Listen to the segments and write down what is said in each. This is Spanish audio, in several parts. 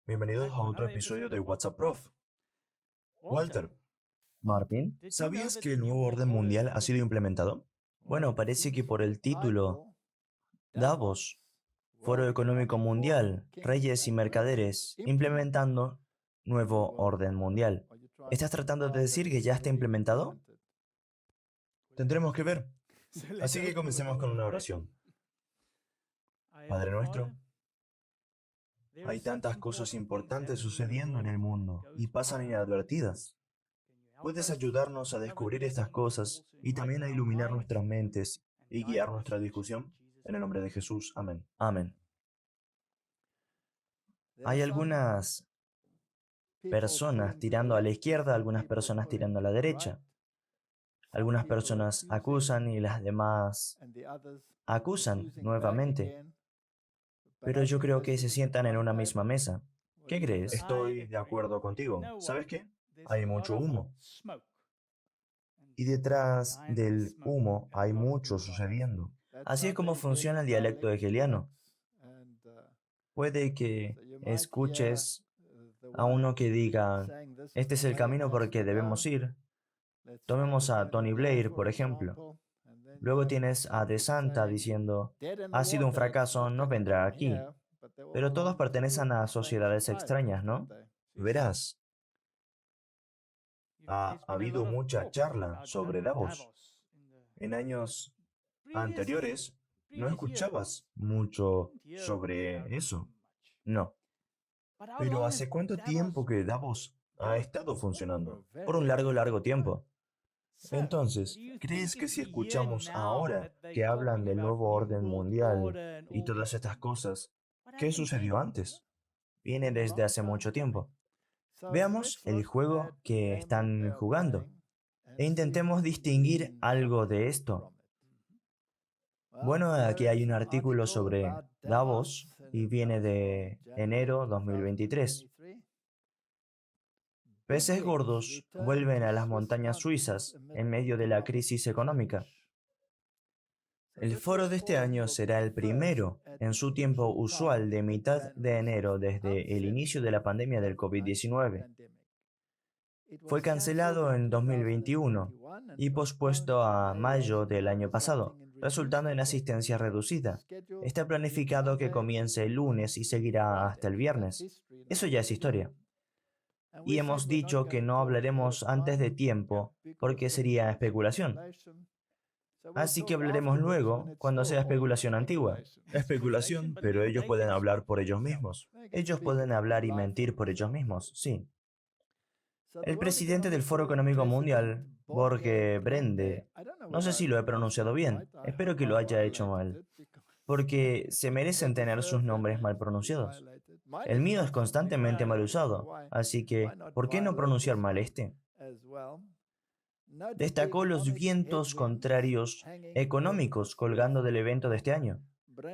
Bienvenidos a otro episodio de WhatsApp Prof. Walter, Martín, ¿sabías que el nuevo orden mundial ha sido implementado? Bueno, parece que por el título, Davos, Foro Económico Mundial, Reyes y Mercaderes, implementando nuevo orden mundial. ¿Estás tratando de decir que ya está implementado? Tendremos que ver. Así que comencemos con una oración. Padre nuestro, hay tantas cosas importantes sucediendo en el mundo y pasan inadvertidas. Puedes ayudarnos a descubrir estas cosas y también a iluminar nuestras mentes y guiar nuestra discusión. En el nombre de Jesús. Amén. Amén. Hay algunas personas tirando a la izquierda, algunas personas tirando a la derecha. Algunas personas acusan y las demás acusan nuevamente. Pero yo creo que se sientan en una misma mesa. ¿Qué crees? Estoy de acuerdo contigo. ¿Sabes qué? Hay mucho humo. Y detrás del humo hay mucho sucediendo. Así es como funciona el dialecto hegeliano. Puede que escuches a uno que diga, este es el camino por el que debemos ir. Tomemos a Tony Blair, por ejemplo. Luego tienes a De Santa diciendo, ha sido un fracaso, no vendrá aquí. Pero todos pertenecen a sociedades extrañas, ¿no? Verás, ha habido mucha charla sobre Davos. En años anteriores no escuchabas mucho sobre eso. No. Pero ¿hace cuánto tiempo que Davos ha estado funcionando? Por un largo, largo tiempo. Entonces, ¿crees que si escuchamos ahora que hablan del nuevo orden mundial y todas estas cosas, qué sucedió antes? Viene desde hace mucho tiempo. Veamos el juego que están jugando e intentemos distinguir algo de esto. Bueno, aquí hay un artículo sobre Davos y viene de enero 2023. Peces gordos vuelven a las montañas suizas en medio de la crisis económica. El foro de este año será el primero en su tiempo usual de mitad de enero desde el inicio de la pandemia del COVID-19. Fue cancelado en 2021 y pospuesto a mayo del año pasado, resultando en asistencia reducida. Está planificado que comience el lunes y seguirá hasta el viernes. Eso ya es historia. Y hemos dicho que no hablaremos antes de tiempo porque sería especulación. Así que hablaremos luego cuando sea especulación antigua. Especulación, pero ellos pueden hablar por ellos mismos. Ellos pueden hablar y mentir por ellos mismos, sí. El presidente del Foro Económico Mundial, Borge Brende, no sé si lo he pronunciado bien, espero que lo haya hecho mal, porque se merecen tener sus nombres mal pronunciados. El mío es constantemente mal usado, así que, ¿por qué no pronunciar mal este? Destacó los vientos contrarios económicos colgando del evento de este año.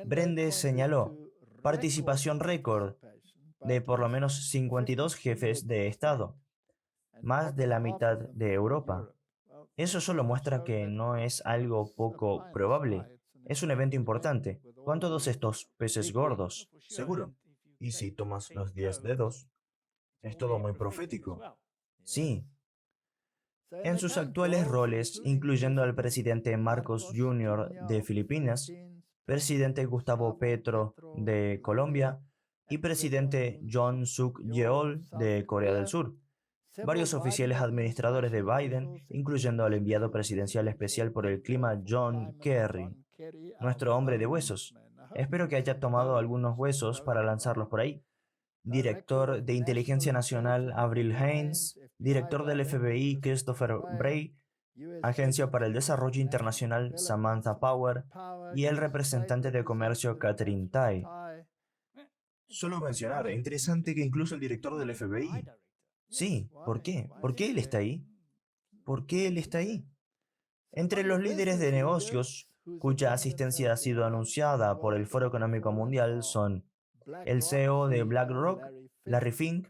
Brende señaló participación récord de por lo menos 52 jefes de Estado, más de la mitad de Europa. Eso solo muestra que no es algo poco probable. Es un evento importante, con todos estos peces gordos. Seguro. Y si tomas los 10 dedos, es todo muy profético. Sí. En sus actuales roles, incluyendo al presidente Marcos Jr. de Filipinas, presidente Gustavo Petro de Colombia y presidente John Suk Yeol de Corea del Sur. Varios oficiales administradores de Biden, incluyendo al enviado presidencial especial por el clima John Kerry, nuestro hombre de huesos. Espero que haya tomado algunos huesos para lanzarlos por ahí. Director de Inteligencia Nacional Avril Haines, director del FBI Christopher Wray, Agencia para el Desarrollo Internacional Samantha Power y el representante de comercio Catherine Tai. Solo mencionar, interesante que incluso el director del FBI. Sí, ¿por qué? ¿Por qué él está ahí? ¿Por qué él está ahí? Entre los líderes de negocios cuya asistencia ha sido anunciada por el Foro Económico Mundial son el CEO de BlackRock, Larry Fink,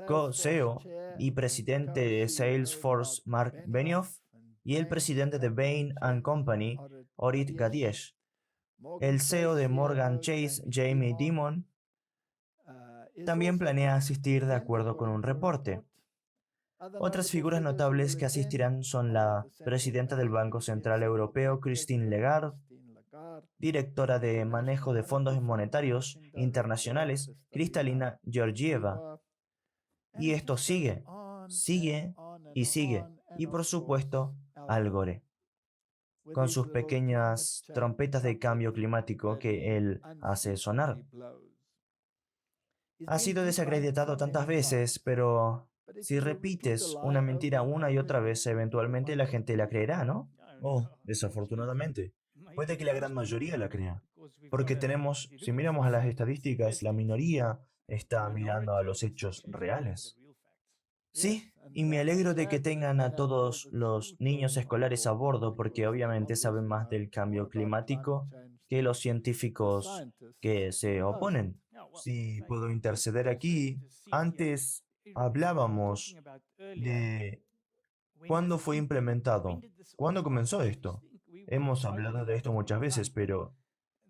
co-CEO y presidente de Salesforce, Mark Benioff, y el presidente de Bain & Company, Orit Gadiesh, el CEO de Morgan Chase, Jamie Dimon, También planea asistir de acuerdo con un reporte. Otras figuras notables que asistirán son la presidenta del Banco Central Europeo, Christine Lagarde, directora de manejo de fondos monetarios internacionales, Kristalina Georgieva. Y esto sigue, sigue y sigue. Y por supuesto, Al Gore, con sus pequeñas trompetas de cambio climático que él hace sonar. Ha sido desacreditado tantas veces, pero si repites una mentira una y otra vez, eventualmente la gente la creerá, ¿no? Oh, desafortunadamente. Puede que la gran mayoría la crea. Porque tenemos, si miramos a las estadísticas, la minoría está mirando a los hechos reales. Sí, y me alegro de que tengan a todos los niños escolares a bordo porque obviamente saben más del cambio climático que los científicos que se oponen. Si puedo interceder aquí, antes hablábamos de cuándo fue implementado, cuándo comenzó esto. Hemos hablado de esto muchas veces, pero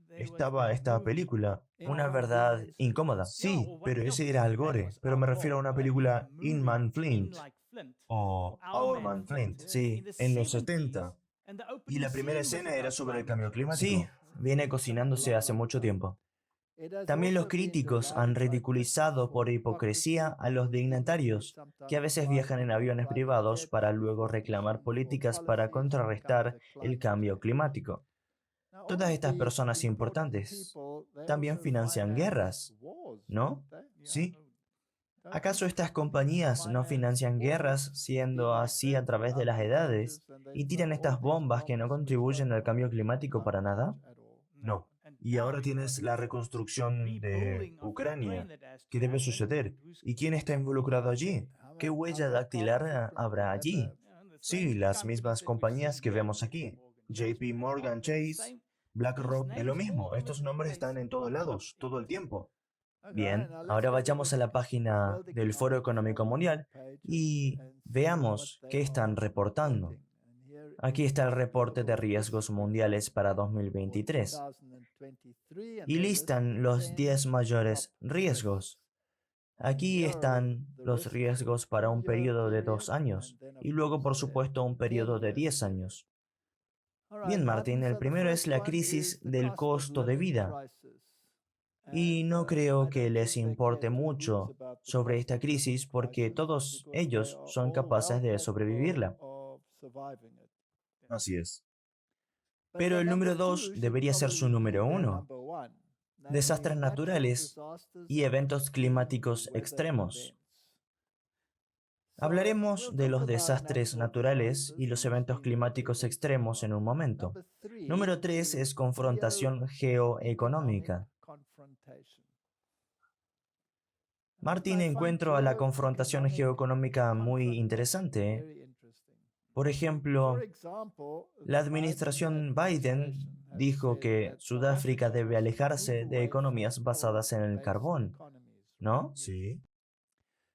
estaba esta película. Una verdad incómoda. Sí, pero ese era Al Gore. Pero me refiero a una película Inman Flint o Our Man Flint Sí, en los 70. Y la primera escena era sobre el cambio sí, climático. viene cocinándose hace mucho tiempo. También los críticos han ridiculizado por hipocresía a los dignatarios, que a veces viajan en aviones privados para luego reclamar políticas para contrarrestar el cambio climático. Todas estas personas importantes también financian guerras, ¿no? Sí, ¿Acaso estas compañías no financian guerras siendo así a través de las edades y tiran estas bombas que no contribuyen al cambio climático para nada? no. Y ahora tienes la reconstrucción de Ucrania. ¿Qué debe suceder? ¿Y quién está involucrado allí? ¿Qué huella dactilar habrá allí? Sí, las mismas compañías que vemos aquí. JP Morgan Chase, BlackRock, es lo mismo. Estos nombres están en todos lados, todo el tiempo. Bien, ahora vayamos a la página del Foro Económico Mundial y veamos qué están reportando. Aquí está el reporte de riesgos mundiales para 2023 y listan los 10 mayores riesgos. Aquí están los riesgos para un periodo de 2 años y luego, por supuesto, un periodo de 10 años. Bien, Martín, el primero es la crisis del costo de vida. Y no creo que les importe mucho sobre esta crisis porque todos ellos son capaces de sobrevivirla. Así es. Pero el número 2 debería ser su número 1. Desastres naturales y eventos climáticos extremos. Hablaremos de los desastres naturales y los eventos climáticos extremos en un momento. Número 3 es confrontación geoeconómica. Martín, encuentro a la confrontación geoeconómica muy interesante. Por ejemplo, la administración Biden dijo que Sudáfrica debe alejarse de economías basadas en el carbón, ¿no? Sí.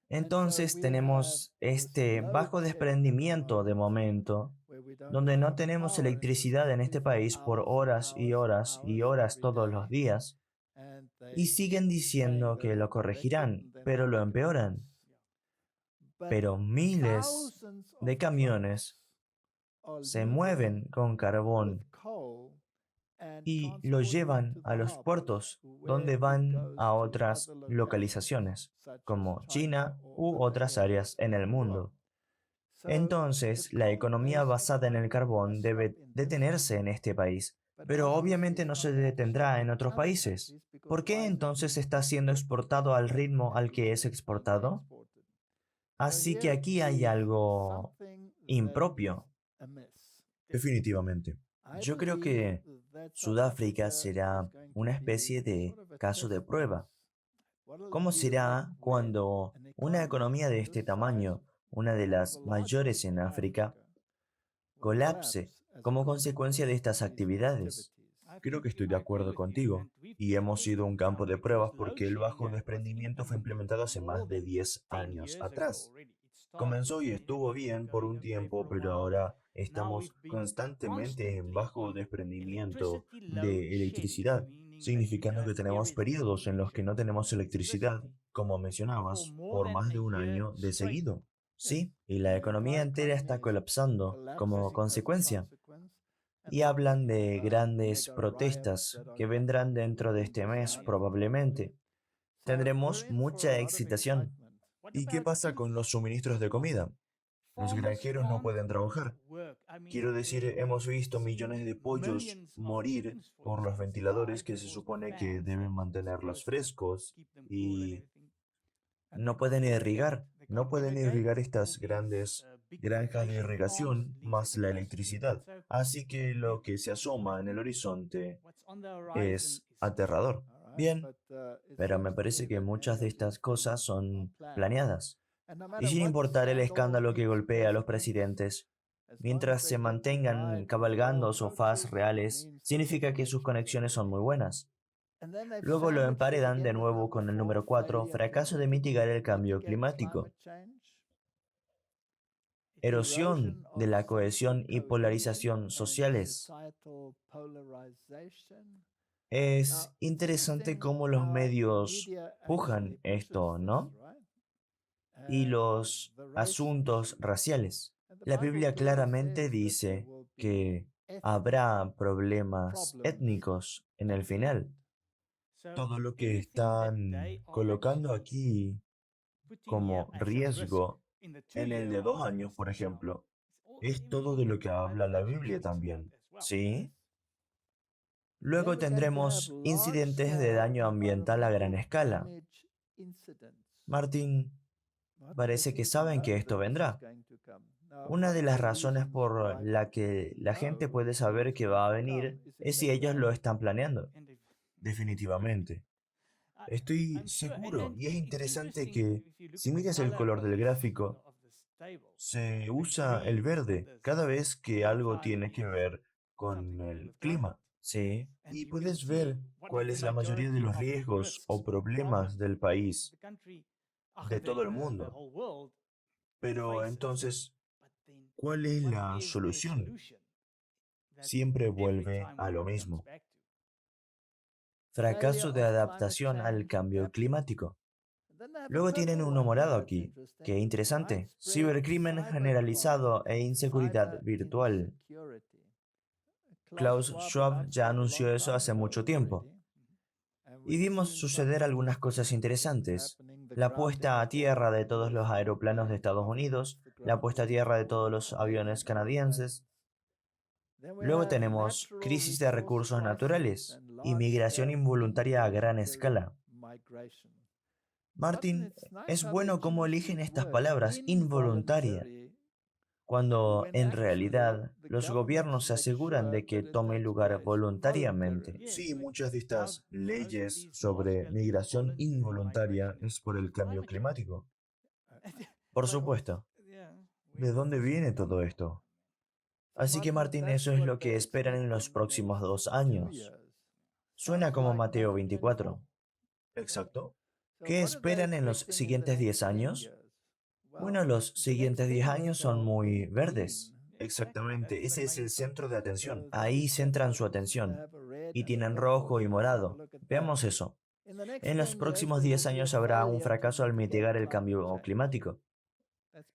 Entonces tenemos este bajo desprendimiento de momento, donde no tenemos electricidad en este país por horas y horas y horas todos los días, y siguen diciendo que lo corregirán, pero lo empeoran. Pero miles de camiones se mueven con carbón y lo llevan a los puertos, donde van a otras localizaciones, como China u otras áreas en el mundo. Entonces, la economía basada en el carbón debe detenerse en este país, pero obviamente no se detendrá en otros países. ¿Por qué entonces está siendo exportado al ritmo al que es exportado? Así que aquí hay algo impropio. Definitivamente. Yo creo que Sudáfrica será una especie de caso de prueba. ¿Cómo será cuando una economía de este tamaño, una de las mayores en África, colapse como consecuencia de estas actividades? Creo que estoy de acuerdo contigo. Y hemos sido un campo de pruebas porque el bajo desprendimiento fue implementado hace más de 10 años atrás. Comenzó y estuvo bien por un tiempo, pero ahora estamos constantemente en bajo desprendimiento de electricidad, significando que tenemos periodos en los que no tenemos electricidad como mencionabas, por más de un año de seguido. Sí, y la economía entera está colapsando como consecuencia. Y hablan de grandes protestas que vendrán dentro de este mes probablemente. Tendremos mucha excitación. ¿Y qué pasa con los suministros de comida? Los granjeros no pueden trabajar. Quiero decir, hemos visto millones de pollos morir por los ventiladores que se supone que deben mantenerlos frescos y no pueden irrigar estas grandes granjas de irrigación más la electricidad. Así que lo que se asoma en el horizonte es aterrador. Bien, pero me parece que muchas de estas cosas son planeadas. Y sin importar el escándalo que golpea a los presidentes, mientras se mantengan cabalgando sofás reales, significa que sus conexiones son muy buenas. Luego lo emparedan de nuevo con el número 4, fracaso de mitigar el cambio climático. Erosión de la cohesión y polarización sociales. Es interesante cómo los medios pujan esto, ¿no? Y los asuntos raciales. La Biblia claramente dice que habrá problemas étnicos en el final. Todo lo que están colocando aquí como riesgo en el de 2 años, por ejemplo, es todo de lo que habla la Biblia también. ¿Sí? Luego tendremos incidentes de daño ambiental a gran escala. Martín, parece que saben que esto vendrá. Una de las razones por la que la gente puede saber que va a venir es si ellos lo están planeando. Definitivamente. Estoy seguro y es interesante que si miras el color del gráfico, se usa el verde cada vez que algo tiene que ver con el clima. Sí, Y puedes ver cuál es la mayoría de los riesgos o problemas del país, de todo el mundo. Pero entonces, ¿cuál es la solución? Siempre vuelve a lo mismo. fracaso de adaptación al cambio climático. Luego tienen uno morado aquí. Qué interesante. Cibercrimen generalizado e inseguridad virtual. Klaus Schwab ya anunció eso hace mucho tiempo. Y vimos suceder algunas cosas interesantes. La puesta a tierra de todos los aeroplanos de Estados Unidos, la puesta a tierra de todos los aviones canadienses. Luego tenemos crisis de recursos naturales, inmigración involuntaria a gran escala. Martin, es bueno cómo eligen estas palabras, involuntaria, cuando en realidad los gobiernos se aseguran de que tome lugar voluntariamente. Sí, muchas de estas leyes sobre migración involuntaria es por el cambio climático. Por supuesto. ¿De dónde viene todo esto? Así que Martín, eso es lo que esperan en los próximos 2 años. Suena como Mateo 24. Exacto. ¿Qué esperan en los siguientes 10 años? Bueno, los siguientes 10 años son muy verdes. Exactamente, ese es el centro de atención. Ahí centran su atención. Y tienen rojo y morado. Veamos eso. En los próximos 10 años habrá un fracaso al mitigar el cambio climático.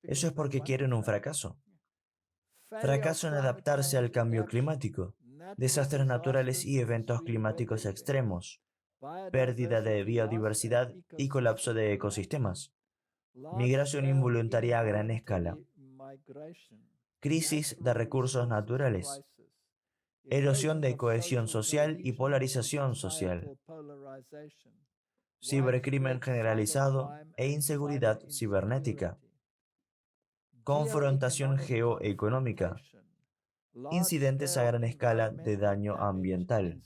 Eso es porque quieren un fracaso. Fracaso en adaptarse al cambio climático. Desastres naturales y eventos climáticos extremos. Pérdida de biodiversidad y colapso de ecosistemas. Migración involuntaria a gran escala. Crisis de recursos naturales. Erosión de cohesión social y polarización social. Cibercrimen generalizado e inseguridad cibernética. Confrontación geoeconómica. Incidentes a gran escala de daño ambiental.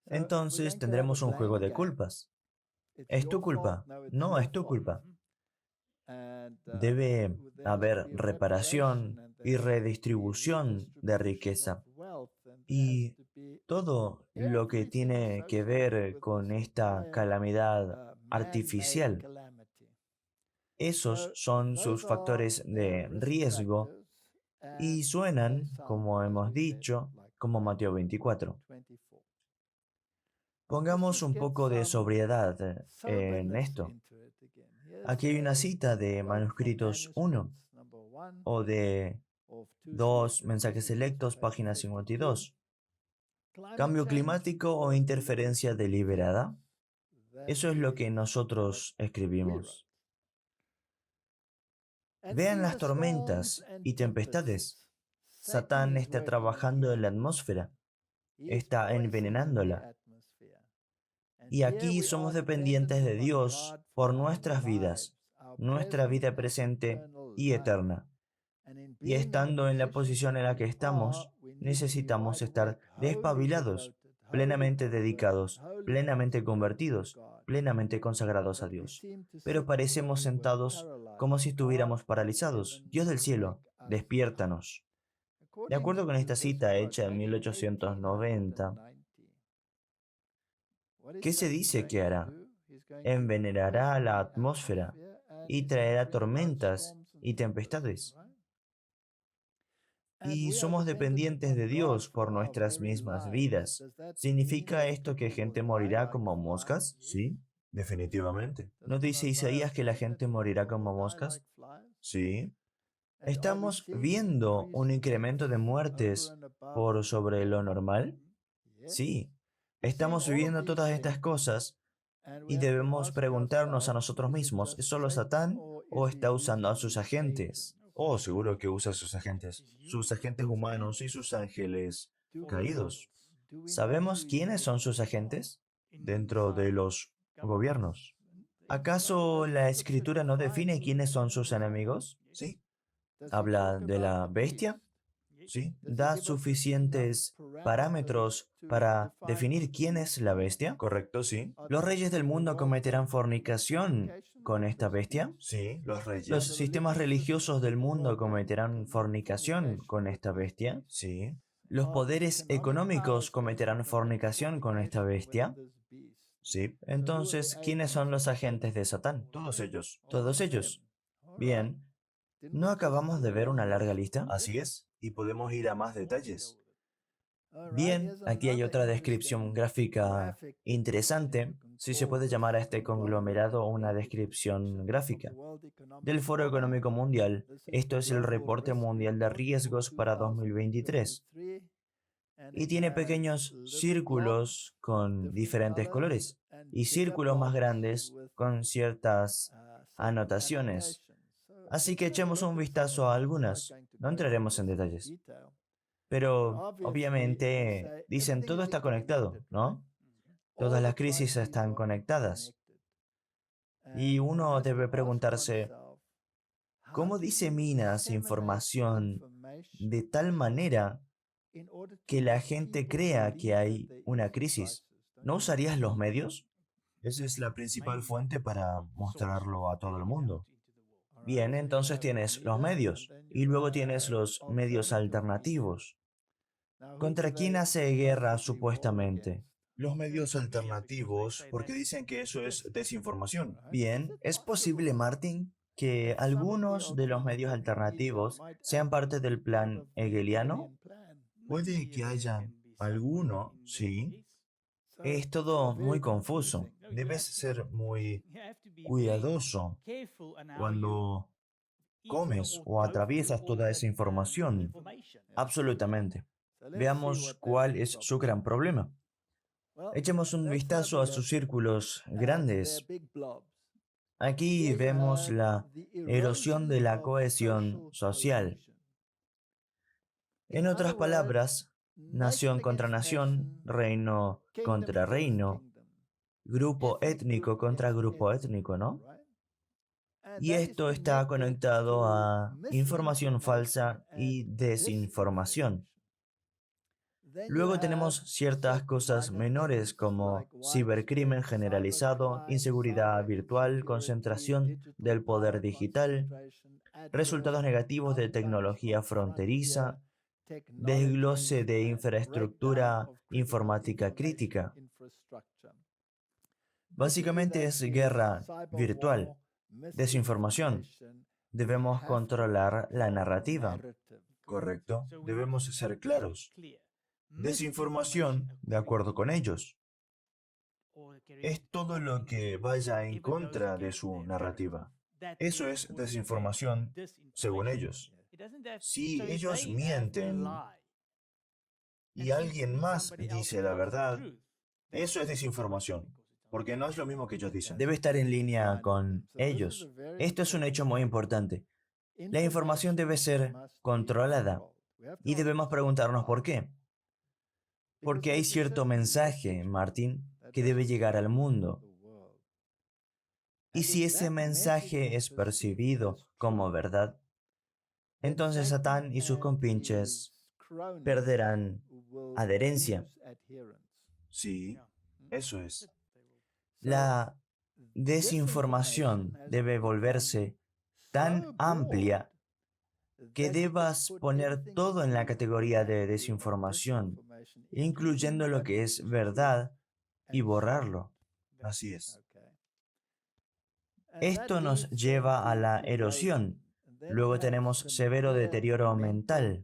Entonces tendremos un juego de culpas. ¿Es tu culpa? No, es tu culpa. Debe haber reparación y redistribución de riqueza. Y todo lo que tiene que ver con esta calamidad artificial, esos son sus factores de riesgo y suenan, como hemos dicho, como Mateo 24. Pongamos un poco de sobriedad en esto. Aquí hay una cita de Manuscritos 1 o de 2 Mensajes Selectos, página 52. ¿Cambio climático o interferencia deliberada? Eso es lo que nosotros escribimos. Vean las tormentas y tempestades. Satán está trabajando en la atmósfera, está envenenándola. Y aquí somos dependientes de Dios por nuestras vidas, nuestra vida presente y eterna. Y estando en la posición en la que estamos, necesitamos estar despabilados, plenamente dedicados, plenamente convertidos, plenamente consagrados a Dios. Pero parecemos sentados como si estuviéramos paralizados. Dios del cielo, despiértanos. De acuerdo con esta cita hecha en 1890, ¿qué se dice que hará? Envenenará la atmósfera y traerá tormentas y tempestades. Y somos dependientes de Dios por nuestras mismas vidas. ¿Significa esto que gente morirá como moscas? Sí, definitivamente. ¿No dice Isaías que la gente morirá como moscas? Sí, ¿Estamos viendo un incremento de muertes por sobre lo normal? Sí. Estamos viviendo todas estas cosas y debemos preguntarnos a nosotros mismos, ¿es solo Satán o está usando a sus agentes? oh, seguro que usa sus agentes humanos y sus ángeles caídos ¿Sabemos quiénes son sus agentes? dentro de los gobiernos. ¿Acaso la escritura no define quiénes son sus enemigos? Sí, ¿Habla de la bestia? sí, ¿Da suficientes parámetros para definir quién es la bestia? correcto, sí. ¿Los reyes del mundo cometerán fornicación con esta bestia? Sí, los ¿Los reyes. sistemas religiosos del mundo cometerán fornicación con esta bestia? Sí, ¿Los poderes económicos cometerán fornicación con esta bestia? sí, Entonces, ¿quiénes son los agentes de Satán? todos ellos. Todos ellos. Bien, ¿no acabamos de ver una larga lista? Así es. Y podemos ir a más detalles. Bien, aquí hay otra descripción gráfica interesante, si se puede llamar a este conglomerado una descripción gráfica, del Foro Económico Mundial. Esto es el Reporte Mundial de Riesgos para 2023. Y tiene pequeños círculos con diferentes colores y círculos más grandes con ciertas anotaciones. Así que echemos un vistazo a algunas. No entraremos en detalles. Pero obviamente dicen todo está conectado, ¿no? Todas las crisis están conectadas. Y uno debe preguntarse, ¿cómo diseminas información de tal manera que la gente crea que hay una crisis? ¿No usarías los medios? Esa es la principal fuente para mostrarlo a todo el mundo. Bien, entonces tienes los medios y luego tienes los medios alternativos. ¿Contra quién hace guerra supuestamente? Los medios alternativos, porque dicen que eso es desinformación. Bien, ¿es posible, Martin, que algunos de los medios alternativos sean parte del plan hegeliano? Puede que haya alguno, sí. Es todo muy confuso. Debes ser muy cuidadoso cuando comes o atraviesas toda esa información. Absolutamente. Veamos cuál es su gran problema. Echemos un vistazo a sus círculos grandes. Aquí vemos la erosión de la cohesión social. En otras palabras, nación contra nación, reino contra reino, grupo étnico contra grupo étnico, ¿no? Y esto está conectado a información falsa y desinformación. Luego tenemos ciertas cosas menores como cibercrimen generalizado, inseguridad virtual, concentración del poder digital, resultados negativos de tecnología fronteriza, desglose de infraestructura informática crítica. Básicamente es guerra virtual, desinformación. Debemos controlar la narrativa. Correcto. Debemos ser claros. Desinformación, de acuerdo con ellos. es todo lo que vaya en contra de su narrativa. Eso es desinformación, según ellos. Si ellos mienten y alguien más dice la verdad, eso es desinformación, porque no es lo mismo que ellos dicen. Debe estar en línea con ellos. Esto es un hecho muy importante. La información debe ser controlada y debemos preguntarnos por qué. Porque hay cierto mensaje, Martín, que debe llegar al mundo. Y si ese mensaje es percibido como verdad, entonces Satán y sus compinches perderán adherencia. Sí, eso es. La desinformación debe volverse tan amplia que debas poner todo en la categoría de desinformación, incluyendo lo que es verdad, y borrarlo. Así es. Esto nos lleva a la erosión. Luego tenemos severo deterioro mental.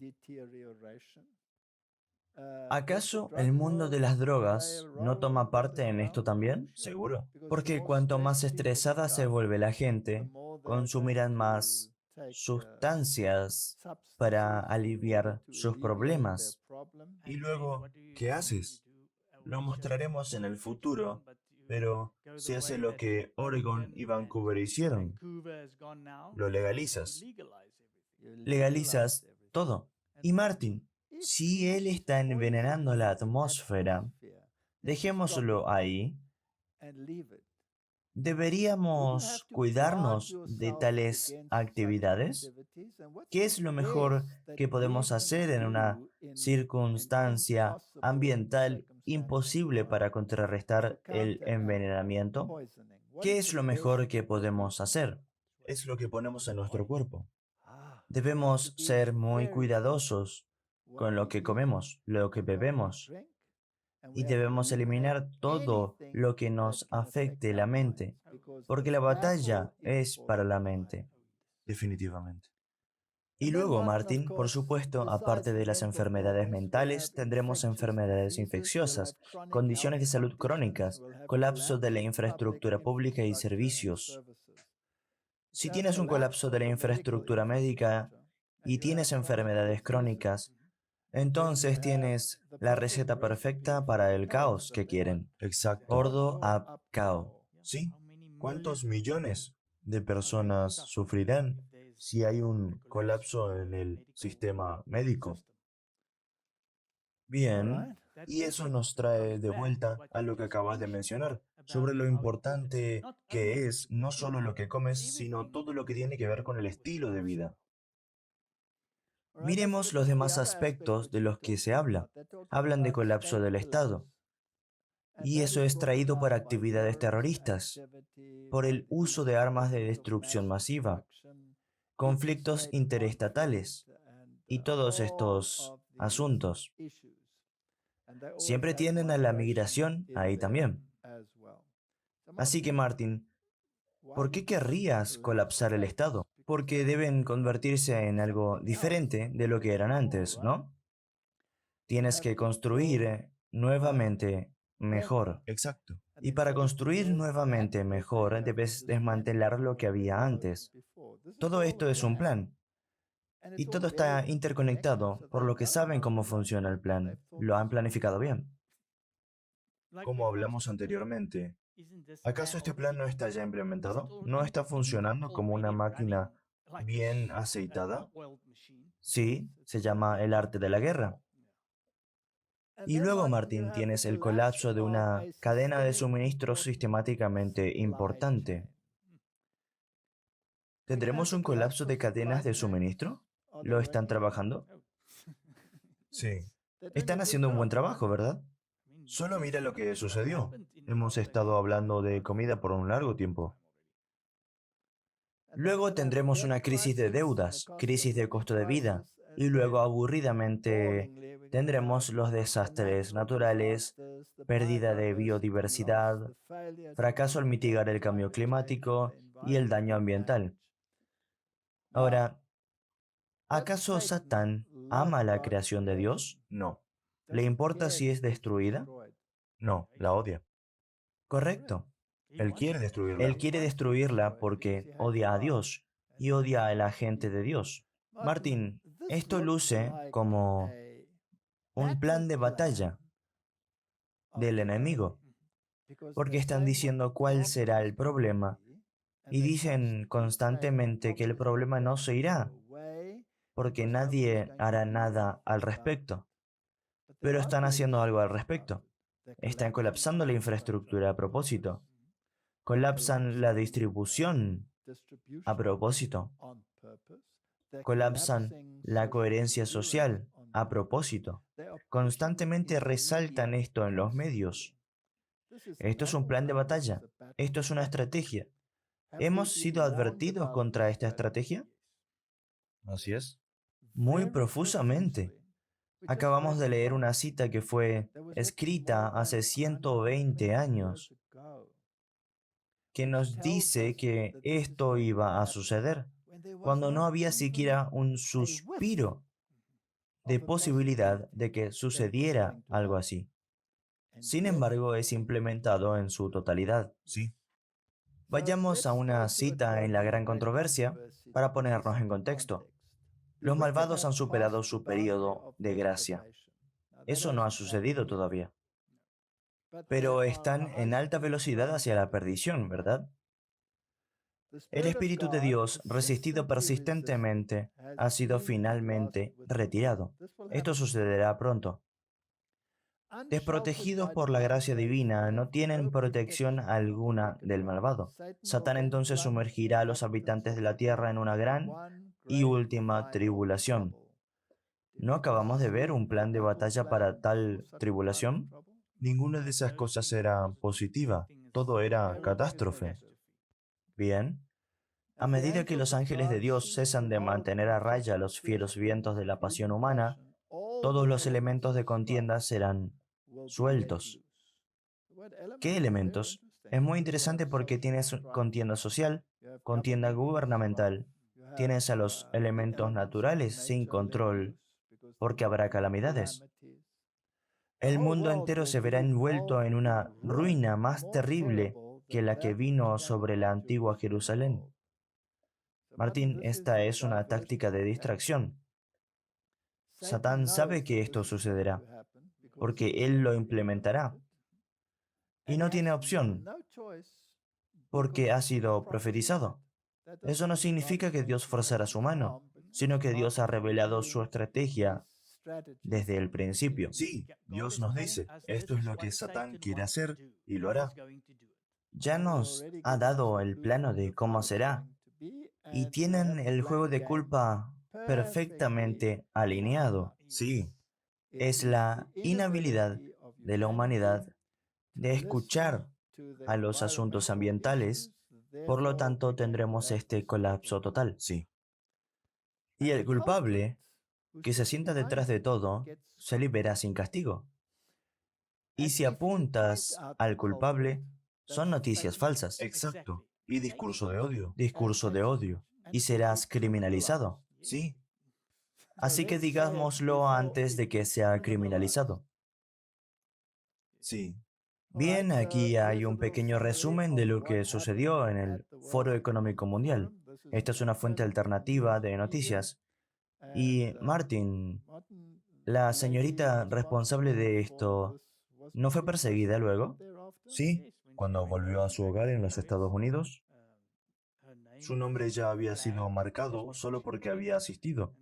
¿Acaso el mundo de las drogas no toma parte en esto también? Seguro. Porque cuanto más estresada se vuelve la gente, consumirán más sustancias para aliviar sus problemas. Y luego, ¿qué haces? Lo mostraremos en el futuro, pero se hace lo que Oregon y Vancouver hicieron. Lo legalizas. Legalizas todo. Y Martin, si él está envenenando la atmósfera, dejémoslo ahí. ¿Deberíamos cuidarnos de tales actividades? ¿Qué es lo mejor que podemos hacer en una circunstancia ambiental imposible para contrarrestar el envenenamiento? ¿Qué es lo mejor que podemos hacer? Es lo que ponemos en nuestro cuerpo. Debemos ser muy cuidadosos con lo que comemos, lo que bebemos, y debemos eliminar todo lo que nos afecte la mente, porque la batalla es para la mente. Definitivamente. Y luego, Martín, por supuesto, aparte de las enfermedades mentales, tendremos enfermedades infecciosas, condiciones de salud crónicas, colapso de la infraestructura pública y servicios. Si tienes un colapso de la infraestructura médica y tienes enfermedades crónicas, entonces tienes la receta perfecta para el caos que quieren. Exacto. Ordo ab cao. ¿Sí? ¿Cuántos millones de personas sufrirán si hay un colapso en el sistema médico? Bien, Y eso nos trae de vuelta a lo que acabas de mencionar, sobre lo importante que es no solo lo que comes, sino todo lo que tiene que ver con el estilo de vida. miremos los demás aspectos de los que se habla. Hablan de colapso del Estado. Y eso es traído por actividades terroristas, por el uso de armas de destrucción masiva, conflictos interestatales y todos estos asuntos. Siempre tienen a la migración ahí también. Así que, Martin, ¿por qué querrías colapsar el Estado? Porque deben convertirse en algo diferente de lo que eran antes, ¿no? Tienes que construir nuevamente mejor. Exacto. Y para construir nuevamente mejor, debes desmantelar lo que había antes. Todo esto es un plan. Y todo está interconectado, por lo que saben cómo funciona el plan. Lo han planificado bien. Como hablamos anteriormente, ¿acaso este plan no está ya implementado? ¿No está funcionando como una máquina bien aceitada? Sí, se llama el arte de la guerra. Y luego, Martín, tienes el colapso de una cadena de suministro sistemáticamente importante. ¿Tendremos un colapso de cadenas de suministro? ¿Lo están trabajando? Sí. Están haciendo un buen trabajo, ¿verdad? Solo mira lo que sucedió. Hemos estado hablando de comida por un largo tiempo. Luego tendremos una crisis de deudas, crisis de costo de vida, y luego aburridamente tendremos los desastres naturales, pérdida de biodiversidad, fracaso al mitigar el cambio climático y el daño ambiental. Ahora, ¿acaso Satán ama la creación de Dios? No, ¿Le importa si es destruida? no, la odia. Correcto. Él quiere destruirla. Él quiere destruirla porque odia a Dios y odia a la gente de Dios. Martín, esto luce como un plan de batalla del enemigo, porque están diciendo cuál será el problema y dicen constantemente que el problema no se irá, porque nadie hará nada al respecto. Pero están haciendo algo al respecto. Están colapsando la infraestructura a propósito. Colapsan la distribución a propósito. Colapsan la coherencia social a propósito. Constantemente resaltan esto en los medios. Esto es un plan de batalla. Esto es una estrategia. ¿Hemos sido advertidos contra esta estrategia? Así es. Muy profusamente. Acabamos de leer una cita que fue escrita hace 120 años, que nos dice que esto iba a suceder, cuando no había siquiera un suspiro de posibilidad de que sucediera algo así. Sin embargo, es implementado en su totalidad. Sí. Vayamos a una cita en la gran controversia para ponernos en contexto. Los malvados han superado su periodo de gracia. Eso no ha sucedido todavía. Pero están en alta velocidad hacia la perdición, ¿verdad? El Espíritu de Dios, resistido persistentemente, ha sido finalmente retirado. Esto sucederá pronto. Desprotegidos por la gracia divina, no tienen protección alguna del malvado. Satán entonces sumergirá a los habitantes de la tierra en una gran y última tribulación. ¿No acabamos de ver un plan de batalla para tal tribulación? Ninguna de esas cosas era positiva. Todo era catástrofe. Bien. A medida que los ángeles de Dios cesan de mantener a raya los fieros vientos de la pasión humana, todos los elementos de contienda serán sueltos. ¿Qué elementos? Es muy interesante porque tienes contienda social, contienda gubernamental, tienes a los elementos naturales sin control, porque habrá calamidades. El mundo entero se verá envuelto en una ruina más terrible que la que vino sobre la antigua Jerusalén. Martín, esta es una táctica de distracción. Satán sabe que esto sucederá, porque él lo implementará. Y no tiene opción, porque ha sido profetizado. Eso no significa que Dios forzará su mano, sino que Dios ha revelado su estrategia desde el principio. Sí, Dios nos dice, esto es lo que Satán quiere hacer y lo hará. Ya nos ha dado el plano de cómo será, y tienen el juego de culpa perfectamente alineado. Sí, Es la inhabilidad de la humanidad de escuchar a los asuntos ambientales, por lo tanto tendremos este colapso total. sí. Y el culpable, que se sienta detrás de todo, se libera sin castigo. Y si apuntas al culpable, son noticias falsas, Exacto. Y discurso de odio. discurso de odio, y serás criminalizado. Sí, Así que digámoslo antes de que sea criminalizado. sí. Bien, aquí hay un pequeño resumen de lo que sucedió en el Foro Económico Mundial. Esta es una fuente alternativa de noticias. Y Martin, la señorita responsable de esto, ¿no fue perseguida luego? Sí, cuando volvió a su hogar en los Estados Unidos, su nombre ya había sido marcado solo porque había asistido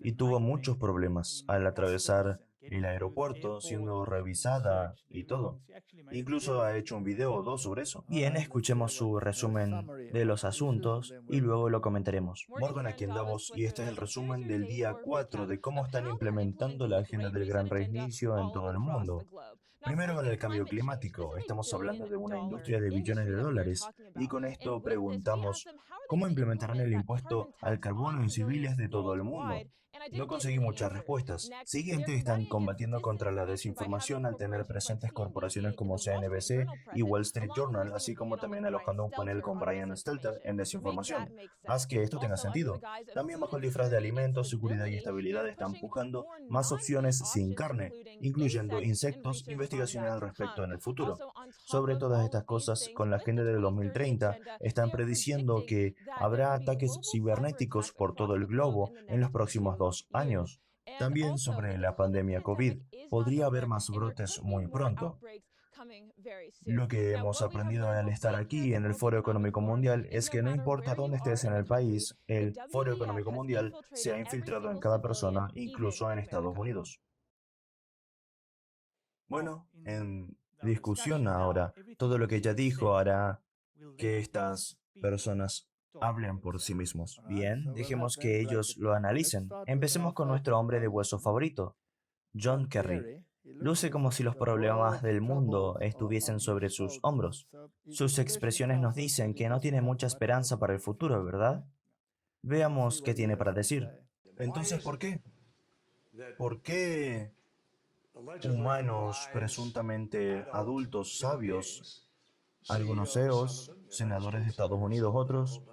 y tuvo muchos problemas al atravesar el aeropuerto, siendo revisada y todo. Incluso ha hecho un video o dos sobre eso. Bien, escuchemos su resumen de los asuntos y luego lo comentaremos. Morgan aquí en Davos y este es el resumen del día 4 de cómo están implementando la agenda del gran reinicio en todo el mundo. Primero con el cambio climático, estamos hablando de una industria de billones de dólares y con esto preguntamos, ¿cómo implementarán el impuesto al carbono en civiles de todo el mundo? No conseguí muchas respuestas. Siguiente, están combatiendo contra la desinformación al tener presentes corporaciones como CNBC y Wall Street Journal, así como también alojando un panel con Brian Stelter en desinformación. Haz que esto tenga sentido. También bajo el disfraz de alimentos, seguridad y estabilidad están empujando más opciones sin carne, incluyendo insectos, investigaciones al respecto en el futuro. Sobre todas estas cosas, con la agenda del 2030, están prediciendo que habrá ataques cibernéticos por todo el globo en los próximos 2 años. También sobre la pandemia COVID, podría haber más brotes muy pronto. Lo que hemos aprendido al estar aquí en el Foro Económico Mundial es que no importa dónde estés en el país, el Foro Económico Mundial se ha infiltrado en cada persona, incluso en Estados Unidos. Bueno, en discusión ahora, todo lo que ella dijo hará que estas personas hablen por sí mismos. Bien, dejemos que ellos lo analicen. Empecemos con nuestro hombre de hueso favorito, John Kerry. Luce como si los problemas del mundo estuviesen sobre sus hombros. Sus expresiones nos dicen que no tiene mucha esperanza para el futuro, ¿verdad? Veamos qué tiene para decir. Entonces, ¿por qué? ¿Por qué humanos presuntamente adultos sabios, algunos CEOs, senadores de Estados Unidos, otros,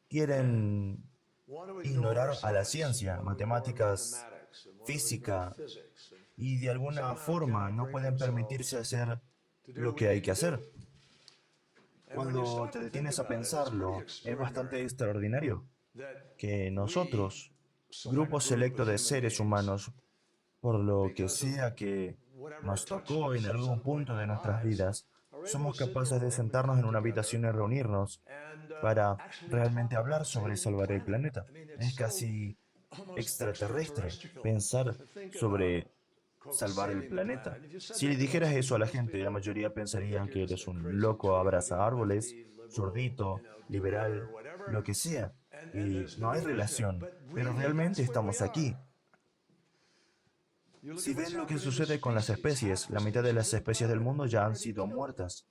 quieren ignorar a la ciencia, matemáticas, física, y de alguna forma no pueden permitirse hacer lo que hay que hacer? Cuando te detienes a pensarlo, es bastante extraordinario que nosotros, grupo selecto de seres humanos, por lo que sea que nos tocó en algún punto de nuestras vidas, somos capaces de sentarnos en una habitación y reunirnos para realmente hablar sobre salvar el planeta. Es casi extraterrestre pensar sobre salvar el planeta. Si le dijeras eso a la gente, la mayoría pensaría que eres un loco abraza árboles, zurdito, liberal, lo que sea. Y no hay relación, pero realmente estamos aquí. Si ven lo que sucede con las especies, la mitad de las especies del mundo ya han sido muertas.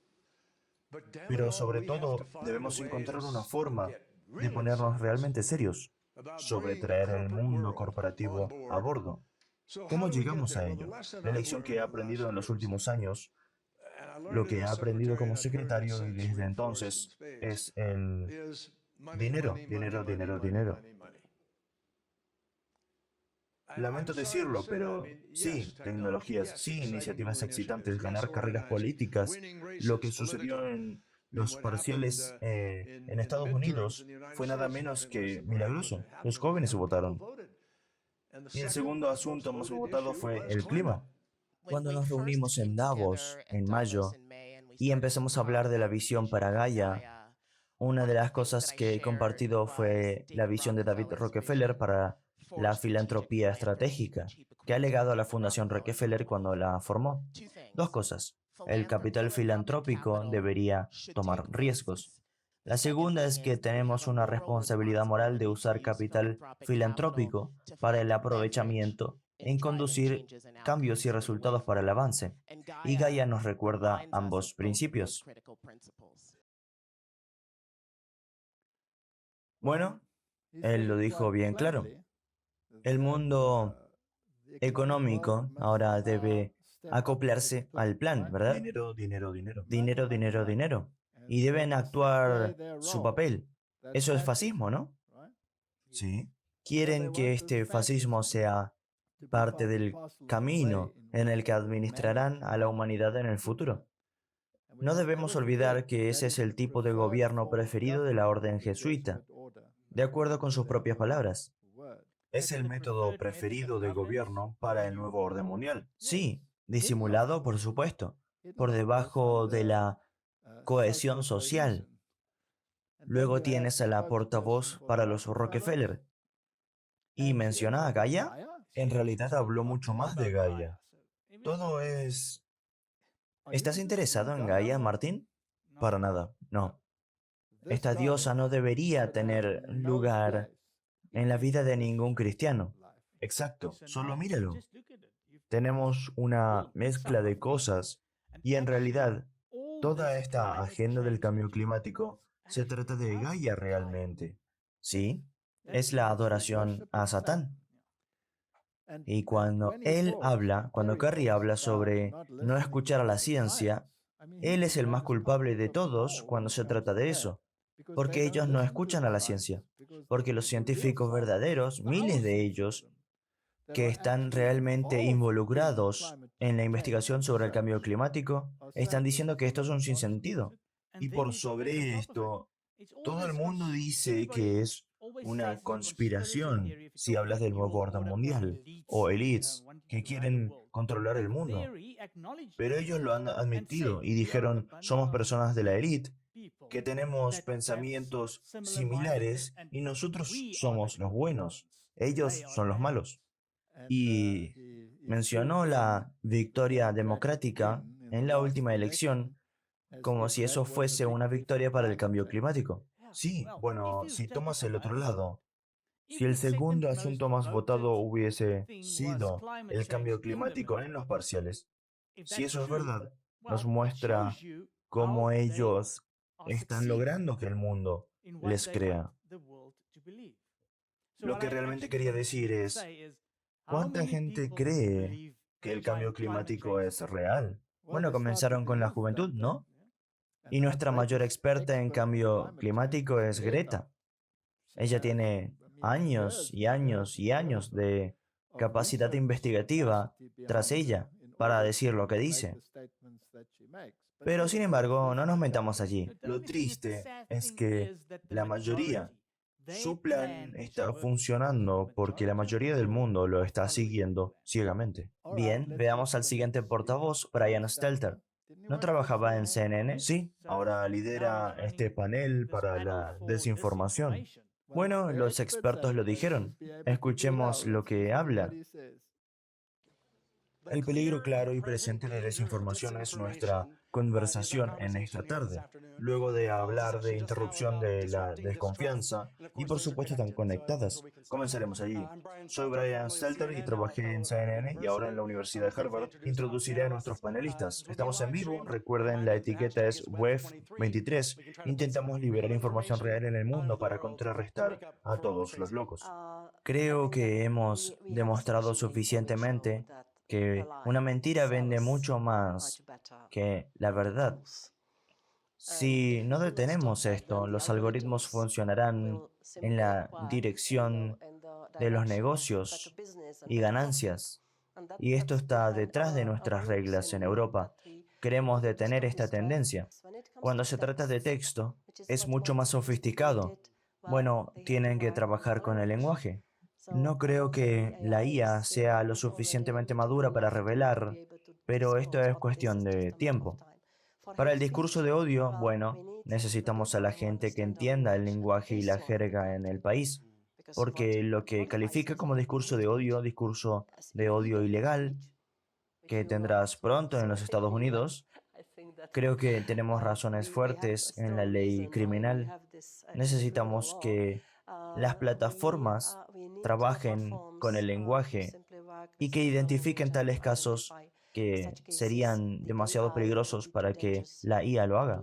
Pero sobre todo, debemos encontrar una forma de ponernos realmente serios sobre traer el mundo corporativo a bordo. ¿Cómo llegamos a ello? La lección que he aprendido en los últimos años, lo que he aprendido como secretario y desde entonces, es el dinero, dinero, dinero, dinero. Lamento decirlo, pero sí, tecnologías, sí, iniciativas excitantes, ganar carreras políticas. Lo que sucedió en los parciales en Estados Unidos fue nada menos que milagroso. Los jóvenes votaron. Y el segundo asunto más votado fue el clima. Cuando nos reunimos en Davos en mayo y empezamos a hablar de la visión para Gaia, una de las cosas que he compartido fue la visión de David Rockefeller para la filantropía estratégica, que ha legado a la Fundación Rockefeller cuando la formó. Dos cosas. El capital filantrópico debería tomar riesgos. La segunda es que tenemos una responsabilidad moral de usar capital filantrópico para el aprovechamiento en conducir cambios y resultados para el avance. Y Gaia nos recuerda ambos principios. Bueno, él lo dijo bien claro. El mundo económico ahora debe acoplarse al plan, ¿verdad? Dinero, dinero, dinero. Dinero, dinero, dinero. Y deben actuar su papel. Eso es fascismo, ¿no? Sí. Quieren que este fascismo sea parte del camino en el que administrarán a la humanidad en el futuro. No debemos olvidar que ese es el tipo de gobierno preferido de la orden jesuita, de acuerdo con sus propias palabras. Es el método preferido de gobierno para el nuevo orden mundial. Sí, disimulado, por supuesto, por debajo de la cohesión social. Luego tienes a la portavoz para los Rockefeller. ¿Y menciona a Gaia? En realidad habló mucho más de Gaia. Todo es... ¿Estás interesado en Gaia, Martín? Para nada, no. Esta diosa no debería tener lugar en la vida de ningún cristiano. Exacto, solo míralo. Tenemos una mezcla de cosas y en realidad Toda esta agenda del cambio climático se trata de Gaia realmente. sí, es la adoración a Satán. Y cuando él habla, cuando Kerry habla sobre no escuchar a la ciencia, él es el más culpable de todos cuando se trata de eso, porque ellos no escuchan a la ciencia, porque los científicos verdaderos, miles de ellos, que están realmente involucrados en la investigación sobre el cambio climático, están diciendo que esto es un sinsentido. Y por sobre esto, todo el mundo dice que es una conspiración si hablas del nuevo orden mundial o elites que quieren controlar el mundo. Pero ellos lo han admitido y dijeron, somos personas de la élite que tenemos pensamientos similares y nosotros somos los buenos, ellos son los malos. Y mencionó la victoria democrática en la última elección como si eso fuese una victoria para el cambio climático. Sí, bueno, si tomas el otro lado, si el segundo asunto más votado hubiese sido el cambio climático en los parciales, si eso es verdad, nos muestra cómo ellos están logrando que el mundo les crea. Lo que realmente quería decir es, ¿cuánta gente cree que el cambio climático es real? Bueno, comenzaron con la juventud, ¿no? Y nuestra mayor experta en cambio climático es Greta. Ella tiene años y años y años de capacidad investigativa tras ella para decir lo que dice. Pero sin embargo, no nos metamos allí. Lo triste es que la mayoría, su plan está funcionando porque la mayoría del mundo lo está siguiendo ciegamente. Bien, veamos al siguiente portavoz, Brian Stelter. ¿No trabajaba en CNN? Sí, ahora lidera este panel para la desinformación. Bueno, los expertos lo dijeron. Escuchemos lo que habla. El peligro claro y presente de desinformación es nuestra conversación en esta tarde. Luego de hablar de interrupción de la desconfianza y por supuesto están conectadas. Comenzaremos allí. Soy Brian Stelter y trabajé en CNN y ahora en la Universidad de Harvard. Introduciré a nuestros panelistas. Estamos en vivo, recuerden la etiqueta es WEF23. Intentamos liberar información real en el mundo para contrarrestar a todos los locos. Creo que hemos demostrado suficientemente que una mentira vende mucho más que la verdad. Si no detenemos esto, los algoritmos funcionarán en la dirección de los negocios y ganancias. Y esto está detrás de nuestras reglas en Europa. Queremos detener esta tendencia. Cuando se trata de texto, es mucho más sofisticado. Bueno, tienen que trabajar con el lenguaje. No creo que la IA sea lo suficientemente madura para revelar, pero esto es cuestión de tiempo. Para el discurso de odio, bueno, necesitamos a la gente que entienda el lenguaje y la jerga en el país, porque lo que califica como discurso de odio ilegal, que tendrás pronto en los Estados Unidos, creo que tenemos razones fuertes en la ley criminal. Necesitamos que las plataformas trabajen con el lenguaje y que identifiquen tales casos que serían demasiado peligrosos para que la IA lo haga.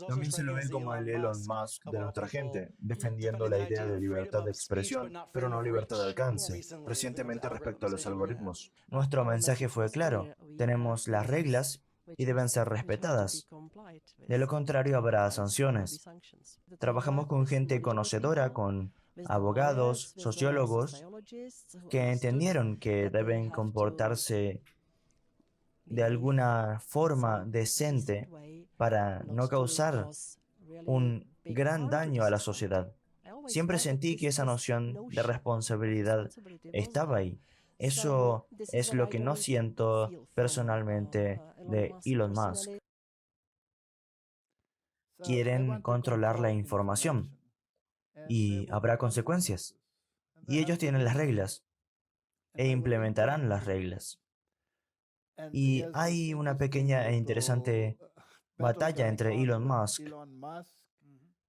También se lo ve como el Elon Musk de nuestra gente, defendiendo la idea de libertad de expresión, pero no libertad de alcance, recientemente respecto a los algoritmos. Nuestro mensaje fue claro, tenemos las reglas y deben ser respetadas. De lo contrario, habrá sanciones. Trabajamos con gente conocedora, con abogados, sociólogos, que entendieron que deben comportarse de alguna forma decente para no causar un gran daño a la sociedad. Siempre sentí que esa noción de responsabilidad estaba ahí. Eso es lo que no siento personalmente de Elon Musk. Quieren controlar la información y habrá consecuencias. Y ellos tienen las reglas e implementarán las reglas. Y hay una pequeña e interesante batalla entre Elon Musk.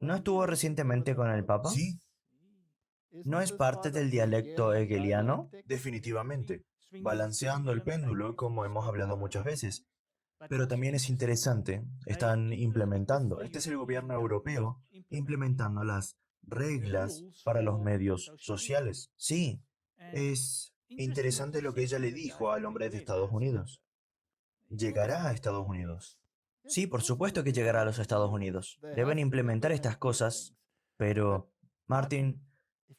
¿No estuvo recientemente con el Papa? Sí, ¿No es parte del dialecto hegeliano? definitivamente, balanceando el péndulo como hemos hablado muchas veces. Pero también es interesante, están implementando, este es el gobierno europeo implementando las reglas para los medios sociales. Sí, Es interesante lo que ella le dijo al hombre de Estados Unidos. Llegará a Estados Unidos. sí, por supuesto que llegará a los Estados Unidos. Deben implementar estas cosas, pero, Martin,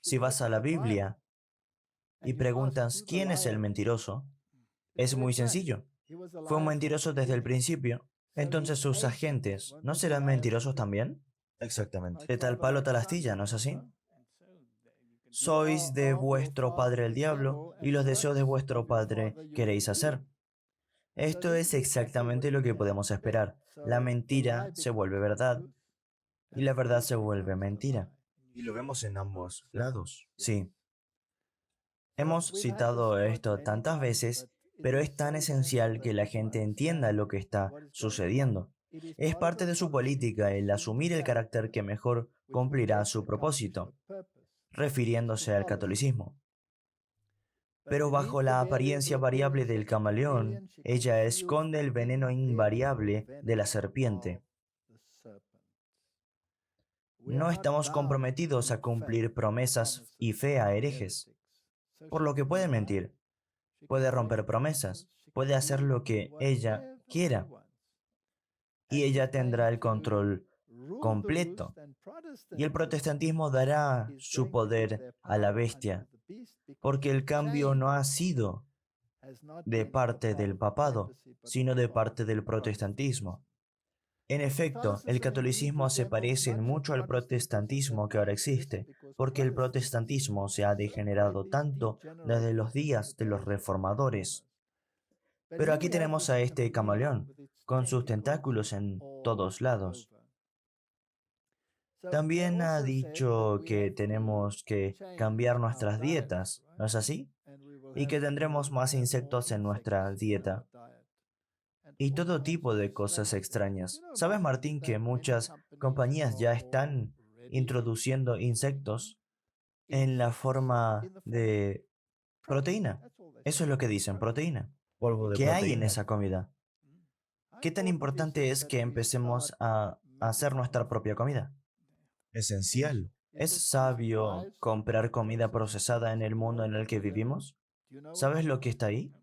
si vas a la Biblia y preguntas quién es el mentiroso, es muy sencillo. Fue un mentiroso desde el principio. Entonces sus agentes, ¿no serán mentirosos también? Exactamente. De tal palo tal astilla, ¿no es así? Sois de vuestro padre el diablo, y los deseos de vuestro padre queréis hacer. Esto es exactamente lo que podemos esperar. La mentira se vuelve verdad, y la verdad se vuelve mentira. Y lo vemos en ambos lados. Sí, hemos citado esto tantas veces, pero es tan esencial que la gente entienda lo que está sucediendo. Es parte de su política el asumir el carácter que mejor cumplirá su propósito, refiriéndose al catolicismo. Pero bajo la apariencia variable del camaleón, ella esconde el veneno invariable de la serpiente. No estamos comprometidos a cumplir promesas y fe a herejes, por lo que puede mentir, puede romper promesas, puede hacer lo que ella quiera, y ella tendrá el control completo. Y el protestantismo dará su poder a la bestia, porque el cambio no ha sido de parte del papado, sino de parte del protestantismo. En efecto, el catolicismo se parece mucho al protestantismo que ahora existe, porque el protestantismo se ha degenerado tanto desde los días de los reformadores. Pero aquí tenemos a este camaleón, con sus tentáculos en todos lados. También ha dicho que tenemos que cambiar nuestras dietas, ¿no es así? Y que tendremos más insectos en nuestra dieta y todo tipo de cosas extrañas. ¿Sabes, Martín, que muchas compañías ya están introduciendo insectos en la forma de proteína? Eso es lo que dicen, proteína. Polvo de ¿Qué hay en proteína. esa comida? ¿Qué tan importante es que empecemos a hacer nuestra propia comida? Esencial. ¿Es sabio comprar comida procesada en el mundo en el que vivimos? ¿Sabes lo que está ahí?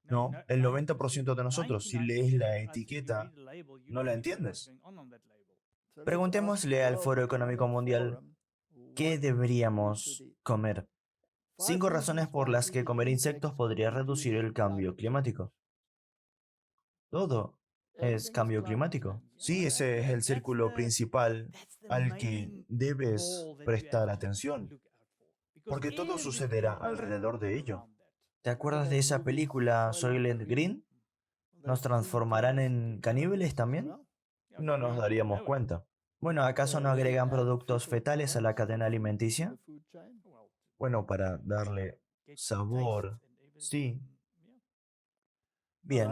No, el 90% de nosotros, si lees la etiqueta, no la entiendes. Preguntémosle al Foro Económico Mundial qué deberíamos comer. 5 razones por las que comer insectos podría reducir el cambio climático. Todo es cambio climático. Sí, ese es el círculo principal al que debes prestar atención, porque todo sucederá alrededor de ello. ¿Te acuerdas de esa película Soylent Green? ¿Nos transformarán en caníbales también? No nos daríamos cuenta. Bueno, ¿acaso no agregan productos fetales a la cadena alimenticia? Bueno, para darle sabor, sí. Bien,